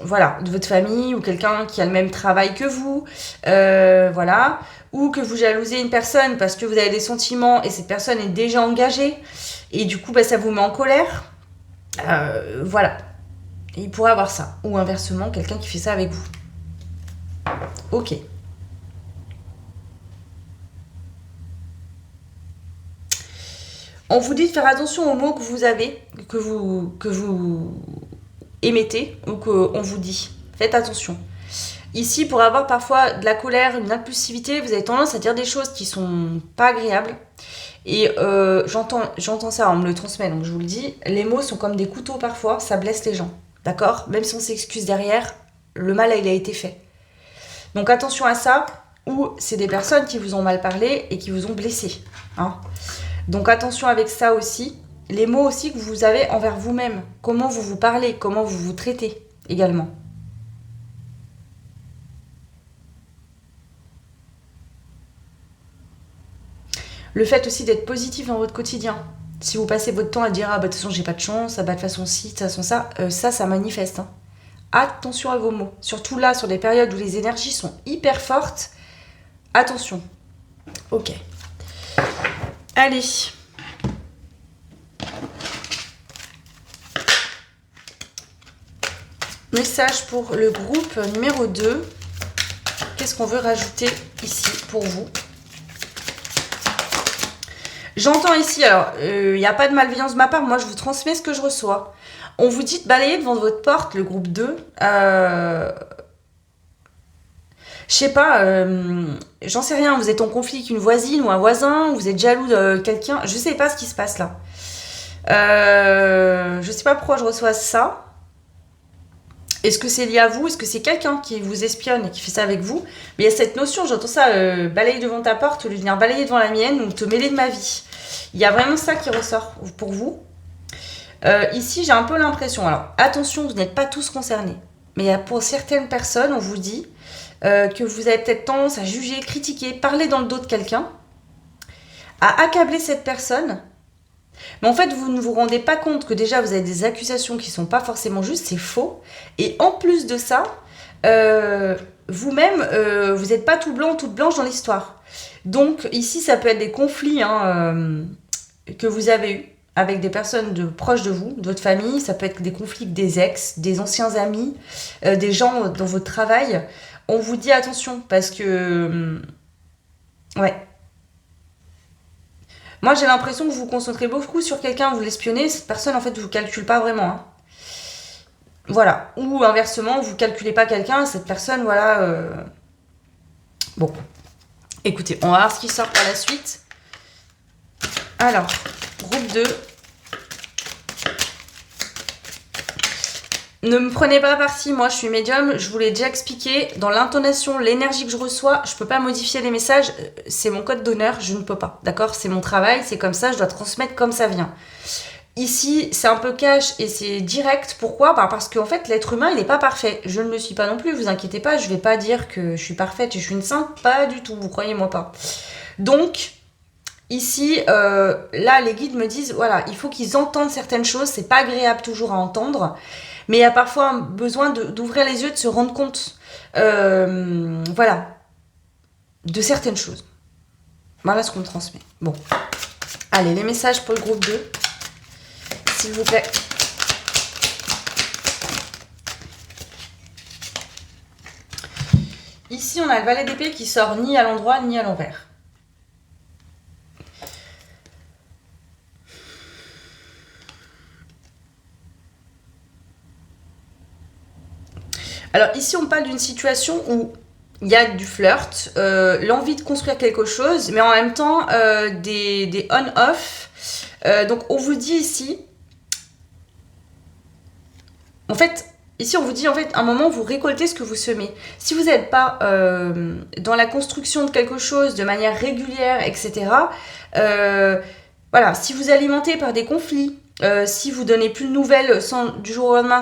voilà, de votre famille ou quelqu'un qui a le même travail que vous, voilà, ou que vous jalousez une personne parce que vous avez des sentiments et cette personne est déjà engagée et du coup bah, ça vous met en colère, voilà, et il pourrait avoir ça, ou inversement quelqu'un qui fait ça avec vous. Ok. On vous dit de faire attention aux mots que vous avez, que vous émettez ou qu'on vous dit. Faites attention. Ici, pour avoir parfois de la colère, une impulsivité, vous avez tendance à dire des choses qui sont pas agréables. Et j'entends ça, on me le transmet, donc je vous le dis. Les mots sont comme des couteaux parfois, ça blesse les gens. D'accord? Même si on s'excuse derrière, le mal, il a été fait. Donc attention à ça, ou c'est des personnes qui vous ont mal parlé et qui vous ont blessé. Hein. Donc attention avec ça aussi. Les mots aussi que vous avez envers vous-même. Comment vous vous parlez, comment vous vous traitez également. Le fait aussi d'être positif dans votre quotidien. Si vous passez votre temps à dire « Ah, bah, de toute façon, j'ai pas de chance, ah, bah, de toute façon, ci, de toute façon, ça », ça manifeste. Hein. Attention à vos mots. Surtout là, sur des périodes où les énergies sont hyper fortes. Attention. Ok. Allez. Message pour le groupe numéro 2. Qu'est-ce qu'on veut rajouter ici pour vous? J'entends ici, alors, il n'y a pas de malveillance de ma part, moi je vous transmets ce que je reçois. On vous dit de balayer devant votre porte, le groupe 2. Je sais pas, j'en sais rien, vous êtes en conflit avec une voisine ou un voisin, vous êtes jaloux de quelqu'un, je sais pas ce qui se passe là. Je sais pas pourquoi je reçois ça. Est-ce que c'est lié à vous? Est-ce que c'est quelqu'un qui vous espionne et qui fait ça avec vous? Mais il y a cette notion, j'entends ça, balayer devant ta porte, au lieu de venir balayer devant la mienne ou te mêler de ma vie. Il y a vraiment ça qui ressort pour vous. Ici, j'ai un peu l'impression, alors attention, vous n'êtes pas tous concernés, mais pour certaines personnes, on vous dit que vous avez peut-être tendance à juger, critiquer, parler dans le dos de quelqu'un, à accabler cette personne. Mais en fait, vous ne vous rendez pas compte que déjà, vous avez des accusations qui ne sont pas forcément justes, c'est faux. Et en plus de ça, vous-même, vous n'êtes pas tout blanc, toute blanche dans l'histoire. Donc ici, ça peut être des conflits que vous avez eus avec des personnes proches de vous, de votre famille. Ça peut être des conflits avec des ex, des anciens amis, des gens dans votre travail. On vous dit attention parce que... ouais. Moi, j'ai l'impression que vous vous concentrez beaucoup sur quelqu'un, vous l'espionnez, cette personne, en fait, ne vous calcule pas vraiment. Hein. Voilà. Ou inversement, vous ne calculez pas quelqu'un, cette personne, voilà... Bon. Écoutez, on va voir ce qui sort par la suite. Alors, groupe 2. Ne me prenez pas parti, moi je suis médium, je vous l'ai déjà expliqué, dans l'intonation, l'énergie que je reçois, je peux pas modifier les messages, c'est mon code d'honneur, je ne peux pas, d'accord? C'est mon travail, c'est comme ça, je dois transmettre comme ça vient. Ici, c'est un peu cash et c'est direct. Pourquoi? Parce qu'en fait, l'être humain, il n'est pas parfait. Je ne le suis pas non plus, vous inquiétez pas, je vais pas dire que je suis parfaite et je suis une sainte, pas du tout, vous croyez-moi pas. Donc, ici, là, les guides me disent, voilà, il faut qu'ils entendent certaines choses, c'est pas agréable toujours à entendre, mais il y a parfois besoin d'ouvrir les yeux, de se rendre compte, voilà, de certaines choses. Voilà ce qu'on me transmet. Bon, allez, les messages pour le groupe 2. S'il vous plaît. Ici, on a le valet d'épée qui sort ni à l'endroit ni à l'envers. Alors ici, on parle d'une situation où il y a du flirt, l'envie de construire quelque chose, mais en même temps, des on-off. Donc, on vous dit ici... En fait, ici, on vous dit, en fait, à un moment, vous récoltez ce que vous semez. Si vous n'êtes pas dans la construction de quelque chose de manière régulière, etc., voilà, si vous alimentez par des conflits, si vous donnez plus de nouvelles du jour au lendemain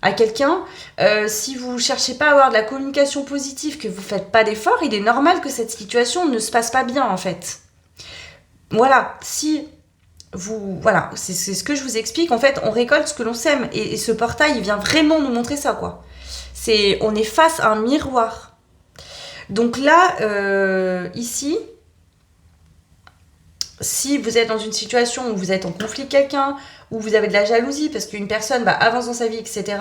à quelqu'un, si vous ne cherchez pas à avoir de la communication positive, que vous ne faites pas d'efforts, il est normal que cette situation ne se passe pas bien, en fait. Voilà, si... voilà, c'est ce que je vous explique. En fait, on récolte ce que l'on sème. Et ce portail, il vient vraiment nous montrer ça, quoi. On est face à un miroir. Donc là, ici, si vous êtes dans une situation où vous êtes en conflit avec quelqu'un, où vous avez de la jalousie parce qu'une personne avance dans sa vie, etc.,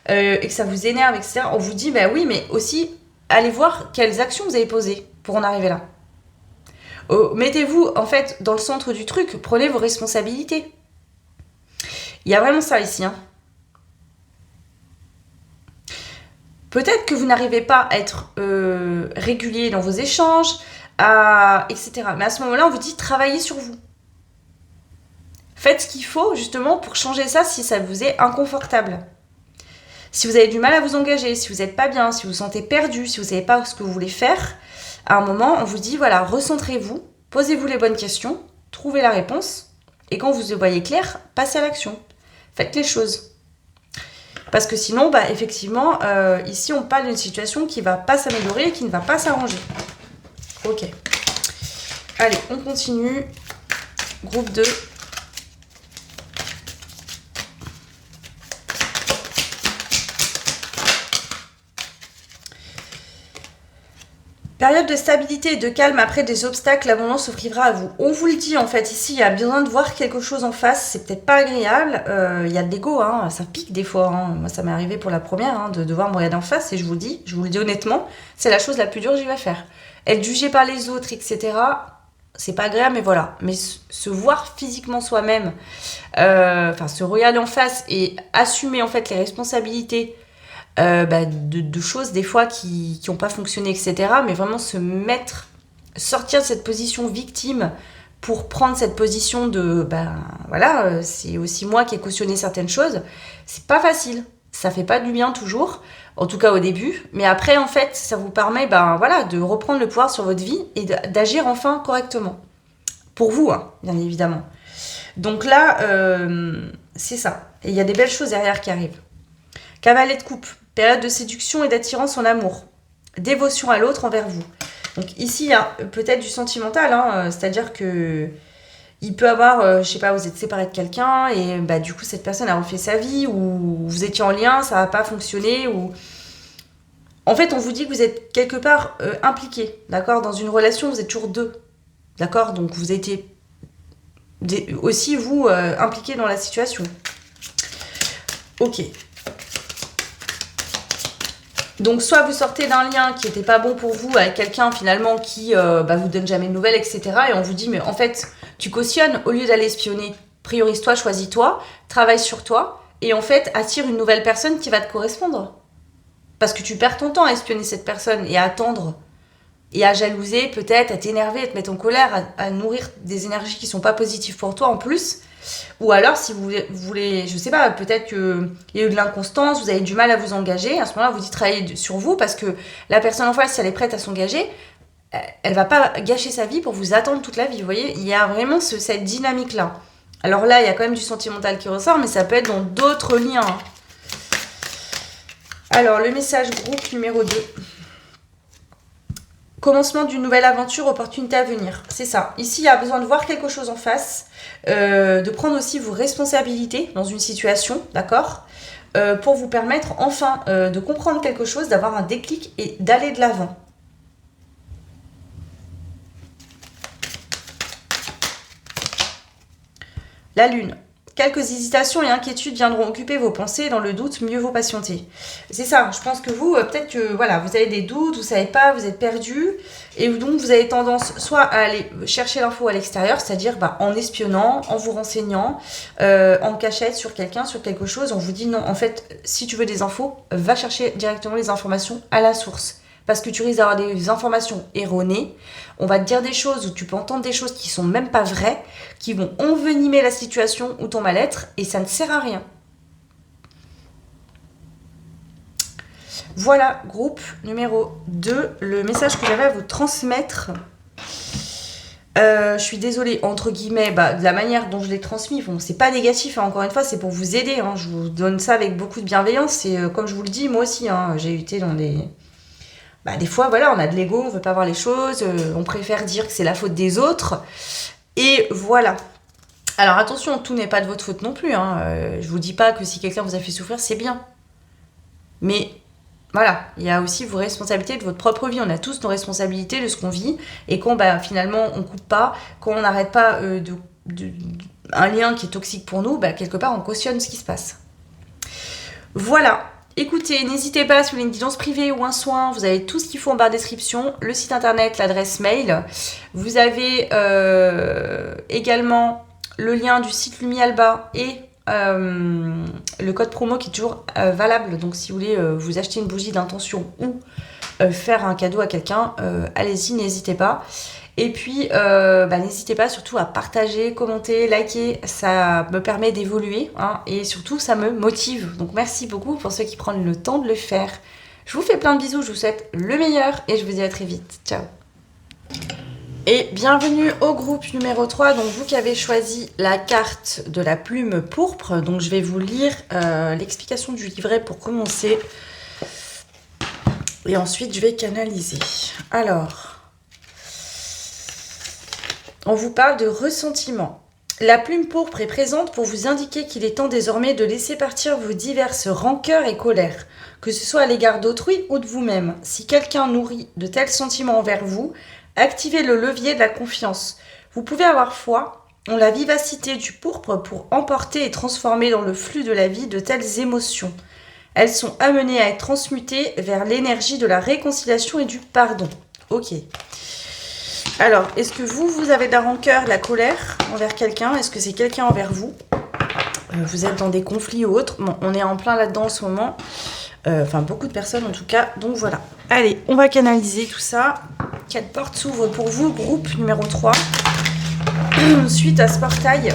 et que ça vous énerve, etc., on vous dit, bah oui, mais aussi, allez voir quelles actions vous avez posées pour en arriver là. Mettez-vous en fait dans le centre du truc, prenez vos responsabilités. Il y a vraiment ça ici. Hein. Peut-être que vous n'arrivez pas à être régulier dans vos échanges, etc. Mais à ce moment-là, on vous dit travaillez sur vous. Faites ce qu'il faut justement pour changer ça si ça vous est inconfortable. Si vous avez du mal à vous engager, si vous n'êtes pas bien, si vous vous sentez perdu, si vous ne savez pas ce que vous voulez faire, à un moment, on vous dit, voilà, recentrez-vous, posez-vous les bonnes questions, trouvez la réponse, et quand vous y voyez clair, passez à l'action. Faites les choses. Parce que sinon, effectivement, ici, on parle d'une situation qui ne va pas s'améliorer et qui ne va pas s'arranger. Ok. Allez, on continue. Groupe 2. Période de stabilité et de calme après des obstacles, l'abondance s'offrira à vous. On vous le dit en fait, ici il y a besoin de voir quelque chose en face, c'est peut-être pas agréable, il y a de l'ego, hein, ça pique des fois. Hein. Moi ça m'est arrivé pour la première, hein, de devoir me regarder en face et je vous le dis honnêtement, c'est la chose la plus dure que j'ai eu à faire. Être jugé par les autres, etc., c'est pas agréable, mais voilà. Mais se voir physiquement soi-même, se regarder en face et assumer en fait les responsabilités de choses des fois qui n'ont pas fonctionné, etc. Mais vraiment sortir de cette position victime pour prendre cette position de, c'est aussi moi qui ai cautionné certaines choses. C'est pas facile, ça fait pas du bien toujours, en tout cas au début. Mais après, en fait, ça vous permet, de reprendre le pouvoir sur votre vie et d'agir enfin correctement. Pour vous, hein, bien évidemment. Donc là, c'est ça. Et il y a des belles choses derrière qui arrivent. Cavalier de coupe. Période de séduction et d'attirance en amour. Dévotion à l'autre envers vous. Donc ici, il y a peut-être du sentimental, hein, c'est-à-dire que il peut avoir, je sais pas, vous êtes séparé de quelqu'un et du coup cette personne a refait sa vie ou vous étiez en lien, ça n'a pas fonctionné ou... En fait, on vous dit que vous êtes quelque part impliqué, d'accord? Dans une relation, vous êtes toujours deux, d'accord? Donc vous étiez aussi, vous, impliqué dans la situation. Ok. Donc, soit vous sortez d'un lien qui n'était pas bon pour vous avec quelqu'un finalement qui vous donne jamais de nouvelles, etc. Et on vous dit, mais en fait, tu cautionnes au lieu d'aller espionner. Priorise-toi, choisis-toi, travaille sur toi et en fait, attire une nouvelle personne qui va te correspondre. Parce que tu perds ton temps à espionner cette personne et à attendre et à jalouser, peut-être, à t'énerver, à te mettre en colère, à nourrir des énergies qui sont pas positives pour toi en plus. Ou alors, si vous voulez, je sais pas, peut-être qu'il y a eu de l'inconstance, vous avez du mal à vous engager, à ce moment-là, vous dites travailler sur vous, parce que la personne en face, si elle est prête à s'engager, elle va pas gâcher sa vie pour vous attendre toute la vie, vous voyez. Il y a vraiment cette dynamique-là. Alors là, il y a quand même du sentimental qui ressort, mais ça peut être dans d'autres liens. Alors, le message groupe numéro 2. Commencement d'une nouvelle aventure, opportunité à venir. C'est ça. Ici, il y a besoin de voir quelque chose en face, de prendre aussi vos responsabilités dans une situation, d'accord, pour vous permettre enfin de comprendre quelque chose, d'avoir un déclic et d'aller de l'avant. La lune. Quelques hésitations et inquiétudes viendront occuper vos pensées. Dans le doute, mieux vaut patienter. C'est ça, je pense que vous, peut-être que voilà, vous avez des doutes, vous ne savez pas, vous êtes perdu. Et donc, vous avez tendance soit à aller chercher l'info à l'extérieur, c'est-à-dire en espionnant, en vous renseignant, en cachette sur quelqu'un, sur quelque chose. On vous dit non, en fait, si tu veux des infos, va chercher directement les informations à la source. Parce que tu risques d'avoir des informations erronées. On va te dire des choses où tu peux entendre des choses qui sont même pas vraies, qui vont envenimer la situation ou ton mal-être, et ça ne sert à rien. Voilà, groupe numéro 2, le message que j'avais à vous transmettre. Je suis désolée, entre guillemets, de la manière dont je l'ai transmis. Bon, c'est pas négatif, hein, encore une fois, c'est pour vous aider. Hein, je vous donne ça avec beaucoup de bienveillance. Et comme je vous le dis, moi aussi, hein, j'ai été dans des... des fois, voilà, on a de l'ego, on veut pas voir les choses, on préfère dire que c'est la faute des autres. Et voilà. Alors attention, tout n'est pas de votre faute non plus. Hein. Je vous dis pas que si quelqu'un vous a fait souffrir, c'est bien. Mais voilà, il y a aussi vos responsabilités de votre propre vie. On a tous nos responsabilités de ce qu'on vit. Et quand finalement on coupe pas, quand on n'arrête pas un lien qui est toxique pour nous, quelque part on cautionne ce qui se passe. Voilà. Écoutez, n'hésitez pas, si vous voulez une guidance privée ou un soin, vous avez tout ce qu'il faut en barre de description, le site internet, l'adresse mail. Vous avez également le lien du site Lumialba et le code promo qui est toujours valable. Donc si vous voulez vous acheter une bougie d'intention ou faire un cadeau à quelqu'un, allez-y, n'hésitez pas. Et puis, n'hésitez pas surtout à partager, commenter, liker, ça me permet d'évoluer, hein, et surtout ça me motive. Donc merci beaucoup pour ceux qui prennent le temps de le faire. Je vous fais plein de bisous, je vous souhaite le meilleur et je vous dis à très vite. Ciao. Et bienvenue au groupe numéro 3, donc vous qui avez choisi la carte de la plume pourpre. Donc je vais vous lire l'explication du livret pour commencer. Et ensuite je vais canaliser. Alors... on vous parle de ressentiment. La plume pourpre est présente pour vous indiquer qu'il est temps désormais de laisser partir vos diverses rancœurs et colères, que ce soit à l'égard d'autrui ou de vous-même. Si quelqu'un nourrit de tels sentiments envers vous, activez le levier de la confiance. Vous pouvez avoir foi en la vivacité du pourpre pour emporter et transformer dans le flux de la vie de telles émotions. Elles sont amenées à être transmutées vers l'énergie de la réconciliation et du pardon. Ok. Alors, est-ce que vous avez de la rancœur, de la colère envers quelqu'un? Est-ce que c'est quelqu'un envers vous? Vous êtes dans des conflits ou autres? Bon, on est en plein là-dedans en ce moment. Beaucoup de personnes en tout cas. Donc voilà. Allez, on va canaliser tout ça. 4 portes s'ouvrent pour vous, groupe numéro 3. Suite à ce portail.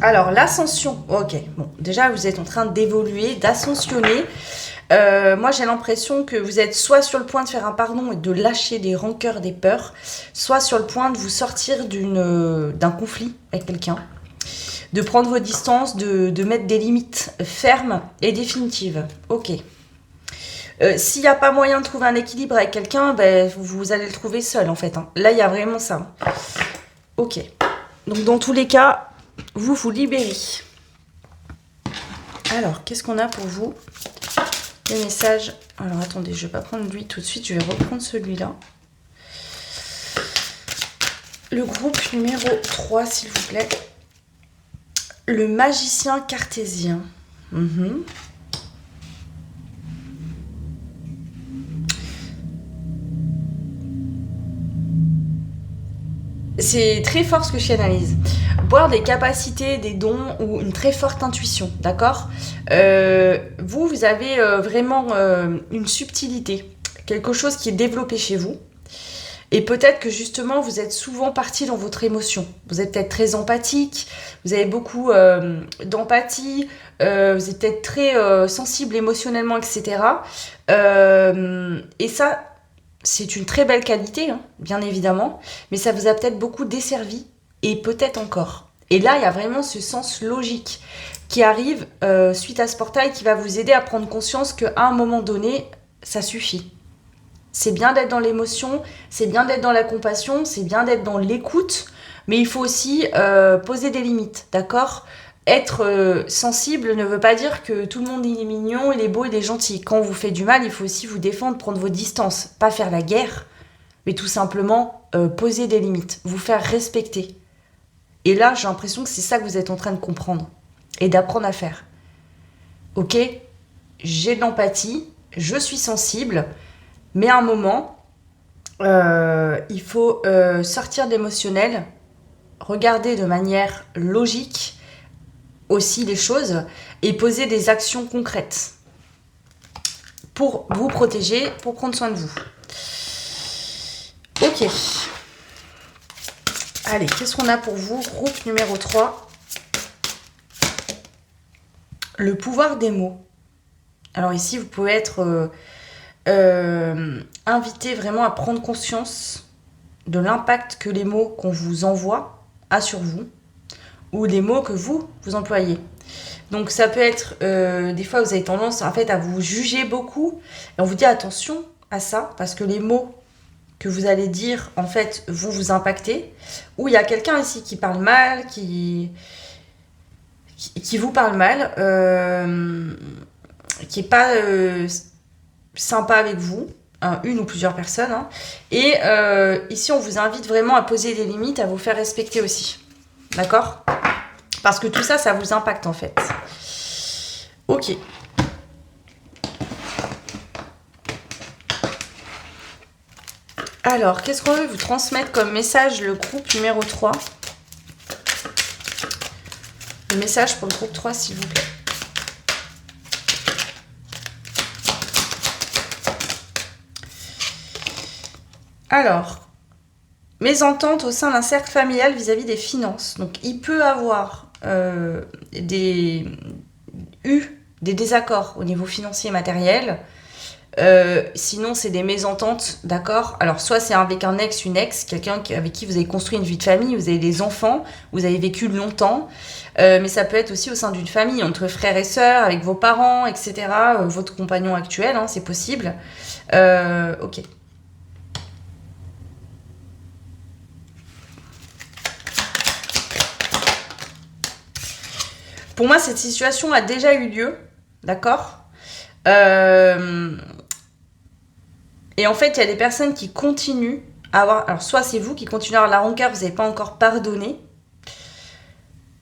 Alors, l'ascension. Ok, bon, déjà vous êtes en train d'évoluer, d'ascensionner. Moi j'ai l'impression que vous êtes soit sur le point de faire un pardon et de lâcher des rancœurs, des peurs, soit sur le point de vous sortir d'un conflit avec quelqu'un, de prendre vos distances, de mettre des limites fermes et définitives. Ok. S'il n'y a pas moyen de trouver un équilibre avec quelqu'un, vous allez le trouver seul en fait. Hein. Là il y a vraiment ça. Ok. Donc dans tous les cas, vous vous libérez. Alors qu'est-ce qu'on a pour vous ? Les messages. Alors attendez, je ne vais pas prendre lui tout de suite, je vais reprendre celui-là. Le groupe numéro 3, s'il vous plaît. Le magicien cartésien. C'est très fort ce que je analyse. Boire des capacités, des dons ou une très forte intuition, d'accord ? Vous avez vraiment une subtilité, quelque chose qui est développé chez vous. Et peut-être que justement, vous êtes souvent parti dans votre émotion. Vous êtes peut-être très empathique, vous avez beaucoup d'empathie, vous êtes peut-être très sensible émotionnellement, etc. Et ça, c'est une très belle qualité, hein, bien évidemment, mais ça vous a peut-être beaucoup desservi, et peut-être encore. Et là, il y a vraiment ce sens logique qui arrive suite à ce portail qui va vous aider à prendre conscience qu'à un moment donné, ça suffit. C'est bien d'être dans l'émotion, c'est bien d'être dans la compassion, c'est bien d'être dans l'écoute, mais il faut aussi poser des limites, d'accord ? Être sensible ne veut pas dire que tout le monde est mignon, il est beau, il est gentil. Quand on vous fait du mal, il faut aussi vous défendre, prendre vos distances. Pas faire la guerre, mais tout simplement poser des limites, vous faire respecter. Et là, j'ai l'impression que c'est ça que vous êtes en train de comprendre et d'apprendre à faire. Ok, j'ai de l'empathie, je suis sensible, mais à un moment, il faut sortir de l'émotionnel, regarder de manière logique aussi les choses et poser des actions concrètes pour vous protéger, pour prendre soin de vous. Ok. Allez, qu'est-ce qu'on a pour vous? Groupe numéro 3. Le pouvoir des mots. Alors ici, vous pouvez être invité vraiment à prendre conscience de l'impact que les mots qu'on vous envoie a sur vous ou les mots que vous employez. Donc ça peut être, des fois vous avez tendance en fait à vous juger beaucoup et on vous dit attention à ça parce que les mots que vous allez dire en fait vont vous impacter. Ou il y a quelqu'un ici qui parle mal, qui vous parle mal, qui est pas sympa avec vous, hein, une ou plusieurs personnes. Hein. Et ici on vous invite vraiment à poser des limites, à vous faire respecter aussi. D'accord ? Parce que tout ça, ça vous impacte en fait. Ok. Alors, qu'est-ce qu'on veut vous transmettre comme message, le groupe numéro 3 ? Le message pour le groupe 3, s'il vous plaît. Alors, mésentente au sein d'un cercle familial vis-à-vis des finances. Donc, il peut avoir des désaccords au niveau financier et matériel. Sinon, c'est des mésententes, d'accord ? Alors, soit c'est avec un ex, une ex, quelqu'un avec qui vous avez construit une vie de famille, vous avez des enfants, vous avez vécu longtemps, mais ça peut être aussi au sein d'une famille, entre frères et sœurs, avec vos parents, etc., votre compagnon actuel, hein, c'est possible. Ok. Pour moi, cette situation a déjà eu lieu, d'accord ? Et en fait, il y a des personnes qui continuent à avoir... Alors, soit c'est vous qui continuez à avoir la rancœur, vous n'avez pas encore pardonné.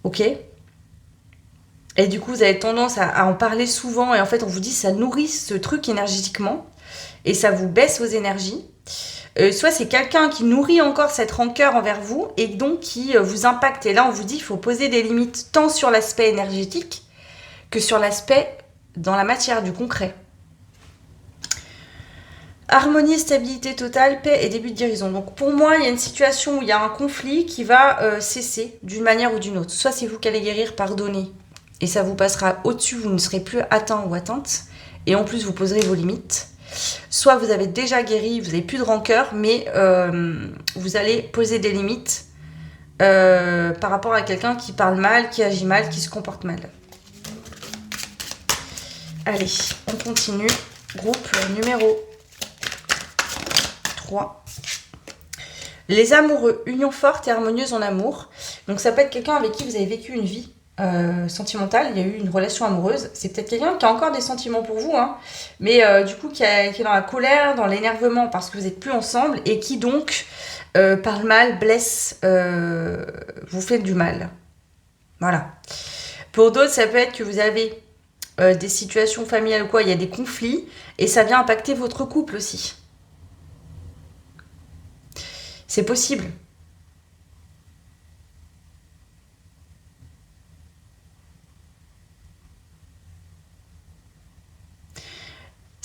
Ok ? Et du coup, vous avez tendance à en parler souvent. Et en fait, on vous dit ça nourrit ce truc énergétiquement. Et ça vous baisse vos énergies. Soit c'est quelqu'un qui nourrit encore cette rancœur envers vous. Et donc qui vous impacte. Et là, on vous dit qu'il faut poser des limites tant sur l'aspect énergétique que sur l'aspect dans la matière du concret. Harmonie, stabilité totale, paix et début de guérison. Donc pour moi, il y a une situation où il y a un conflit qui va cesser d'une manière ou d'une autre. Soit c'est vous qui allez guérir, pardonner, et ça vous passera au-dessus, vous ne serez plus atteint ou atteinte, et en plus vous poserez vos limites. Soit vous avez déjà guéri, vous n'avez plus de rancœur, mais vous allez poser des limites par rapport à quelqu'un qui parle mal, qui agit mal, qui se comporte mal. Allez, on continue. Groupe numéro 3. Les amoureux, union forte et harmonieuse en amour. Donc ça peut être quelqu'un avec qui vous avez vécu une vie sentimentale, il y a eu une relation amoureuse. C'est peut-être quelqu'un qui a encore des sentiments pour vous, hein, mais du coup qui est dans la colère, dans l'énervement parce que vous n'êtes plus ensemble et qui donc parle mal, blesse, vous fait du mal. Voilà. Pour d'autres, ça peut être que vous avez des situations familiales ou quoi, il y a des conflits et ça vient impacter votre couple aussi. C'est possible.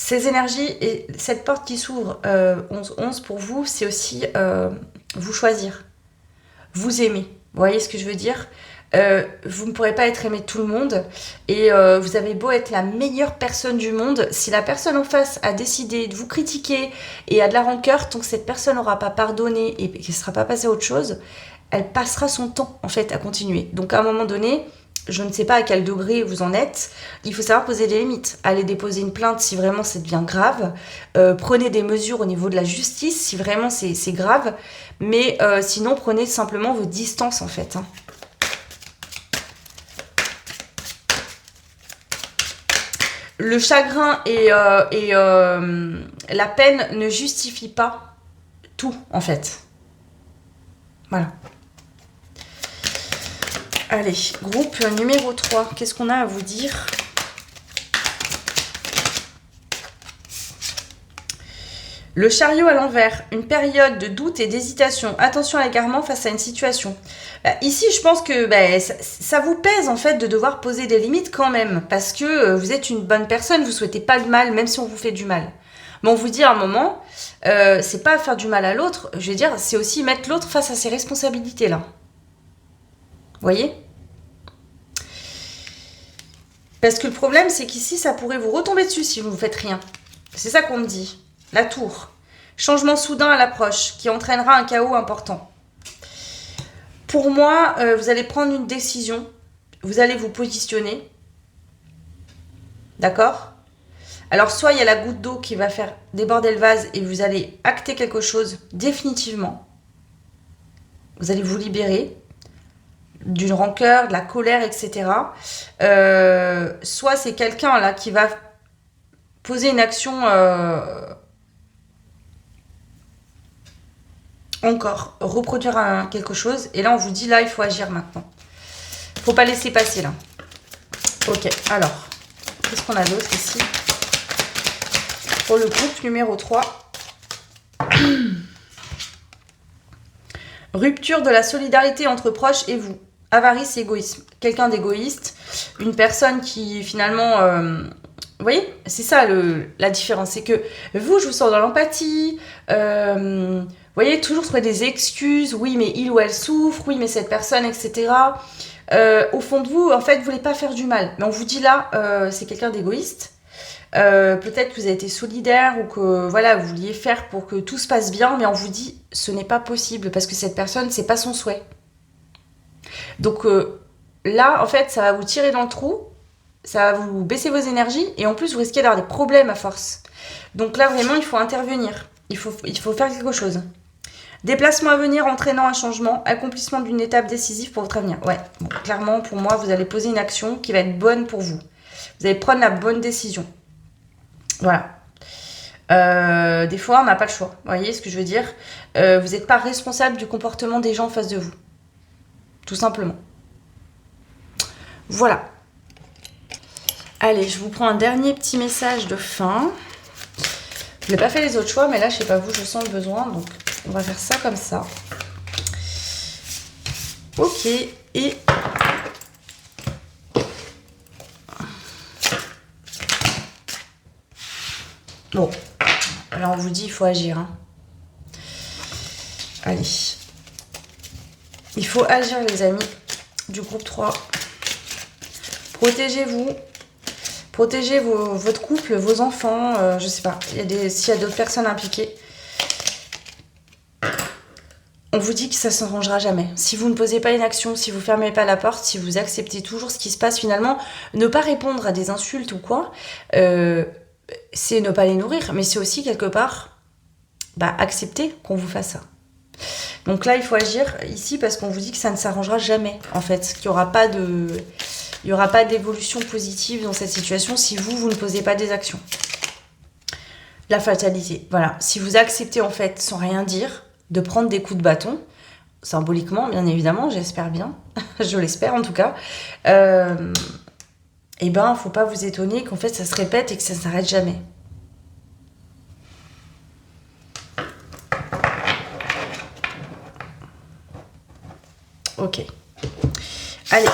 Ces énergies et cette porte qui s'ouvre 11-11 pour vous, c'est aussi vous choisir, vous aimer. Vous voyez ce que je veux dire? Vous ne pourrez pas être aimé de tout le monde et vous avez beau être la meilleure personne du monde, si la personne en face a décidé de vous critiquer et a de la rancœur, tant que cette personne n'aura pas pardonné et qu'elle ne sera pas passée à autre chose, elle passera son temps en fait à continuer. Donc à un moment donné, je ne sais pas à quel degré vous en êtes, il faut savoir poser des limites. Allez déposer une plainte si vraiment ça devient grave, prenez des mesures au niveau de la justice si vraiment c'est grave, mais sinon prenez simplement vos distances en fait, hein. Le chagrin et la peine ne justifient pas tout, en fait. Voilà. Allez, groupe numéro 3. Qu'est-ce qu'on a à vous dire? Le chariot à l'envers, une période de doute et d'hésitation. Attention à l'égarement face à une situation. Ici, je pense que ça vous pèse en fait de devoir poser des limites quand même, parce que vous êtes une bonne personne, vous souhaitez pas le mal, même si on vous fait du mal. Mais on vous dit à un moment, c'est pas faire du mal à l'autre, je veux dire, c'est aussi mettre l'autre face à ses responsabilités là. Vous voyez? Parce que le problème, c'est qu'ici, ça pourrait vous retomber dessus si vous ne faites rien. C'est ça qu'on me dit. La tour. Changement soudain à l'approche qui entraînera un chaos important. Pour moi, vous allez prendre une décision. Vous allez vous positionner. D'accord? Alors, soit il y a la goutte d'eau qui va faire déborder le vase et vous allez acter quelque chose définitivement. Vous allez vous libérer d'une rancœur, de la colère, etc. Soit c'est quelqu'un là qui va poser une action encore, reproduire quelque chose. Et là, on vous dit, là, il faut agir maintenant. Faut pas laisser passer, là. Ok, alors, qu'est-ce qu'on a d'autre ici? Pour le groupe numéro 3. Rupture de la solidarité entre proches et vous. Avarice et égoïsme. Quelqu'un d'égoïste. Une personne qui, finalement... vous voyez, c'est ça la différence. C'est que vous, je vous sens dans l'empathie. Vous voyez, toujours trouver des excuses. Oui, mais il ou elle souffre. Oui, mais cette personne, etc. Au fond de vous, en fait, vous voulez pas faire du mal. Mais on vous dit là, c'est quelqu'un d'égoïste. Peut-être que vous avez été solidaire ou que voilà, vous vouliez faire pour que tout se passe bien. Mais on vous dit, ce n'est pas possible parce que cette personne, c'est pas son souhait. Donc là, en fait, ça va vous tirer dans le trou. Ça va vous baisser vos énergies et en plus vous risquez d'avoir des problèmes à force. Donc là vraiment il faut intervenir, il faut faire quelque chose. Déplacement à venir entraînant un changement, accomplissement d'une étape décisive pour votre avenir. Ouais, bon, clairement pour moi vous allez poser une action qui va être bonne pour vous. Vous allez prendre la bonne décision. Voilà. Des fois on n'a pas le choix, vous voyez ce que je veux dire? Vous n'êtes pas responsable du comportement des gens en face de vous. Tout simplement. Voilà. Allez, je vous prends un dernier petit message de fin. Je n'ai pas fait les autres choix, mais là, je sais pas vous, je sens le besoin. Donc, on va faire ça comme ça. Ok. Et... bon. Alors, on vous dit, il faut agir. Hein. Allez. Il faut agir, les amis du groupe 3. Protégez-vous. Protégez votre couple, vos enfants, je sais pas, s'il y a d'autres personnes impliquées. On vous dit que ça ne s'arrangera jamais. Si vous ne posez pas une action, si vous ne fermez pas la porte, si vous acceptez toujours ce qui se passe finalement, ne pas répondre à des insultes ou quoi, c'est ne pas les nourrir, mais c'est aussi quelque part accepter qu'on vous fasse ça. Donc là, il faut agir ici parce qu'on vous dit que ça ne s'arrangera jamais, en fait, qu'il n'y aura pas de... Il n'y aura pas d'évolution positive dans cette situation si vous ne posez pas des actions. La fatalité, voilà. Si vous acceptez en fait, sans rien dire, de prendre des coups de bâton, symboliquement bien évidemment, j'espère bien, je l'espère en tout cas, eh ben, faut pas vous étonner qu'en fait ça se répète et que ça ne s'arrête jamais. Ok. Allez.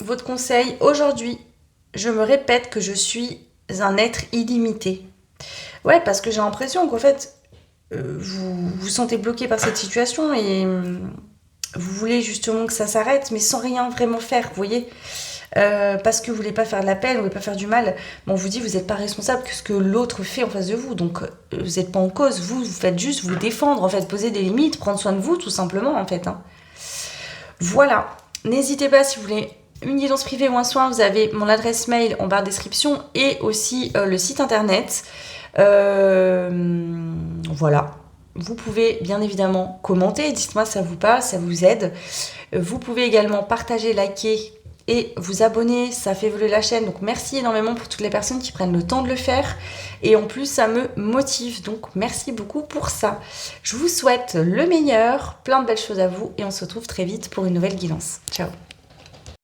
Votre conseil, aujourd'hui, je me répète que je suis un être illimité. Ouais, parce que j'ai l'impression qu'en fait, vous vous sentez bloqué par cette situation et vous voulez justement que ça s'arrête, mais sans rien vraiment faire, vous voyez. Parce que vous voulez pas faire de la peine, vous voulez pas faire du mal. Bon, on vous dit, vous n'êtes pas responsable que ce que l'autre fait en face de vous. Donc, vous n'êtes pas en cause. Vous faites juste vous défendre, en fait, poser des limites, prendre soin de vous, tout simplement, en fait. Hein. Voilà. N'hésitez pas si vous voulez une guidance privée ou un soin, vous avez mon adresse mail en barre de description et aussi le site internet. Voilà. Vous pouvez bien évidemment commenter, dites-moi si ça vous parle, ça vous aide. Vous pouvez également partager, liker et vous abonner, ça fait évoluer la chaîne. Donc merci énormément pour toutes les personnes qui prennent le temps de le faire. Et en plus, ça me motive. Donc merci beaucoup pour ça. Je vous souhaite le meilleur, plein de belles choses à vous et on se retrouve très vite pour une nouvelle guidance. Ciao.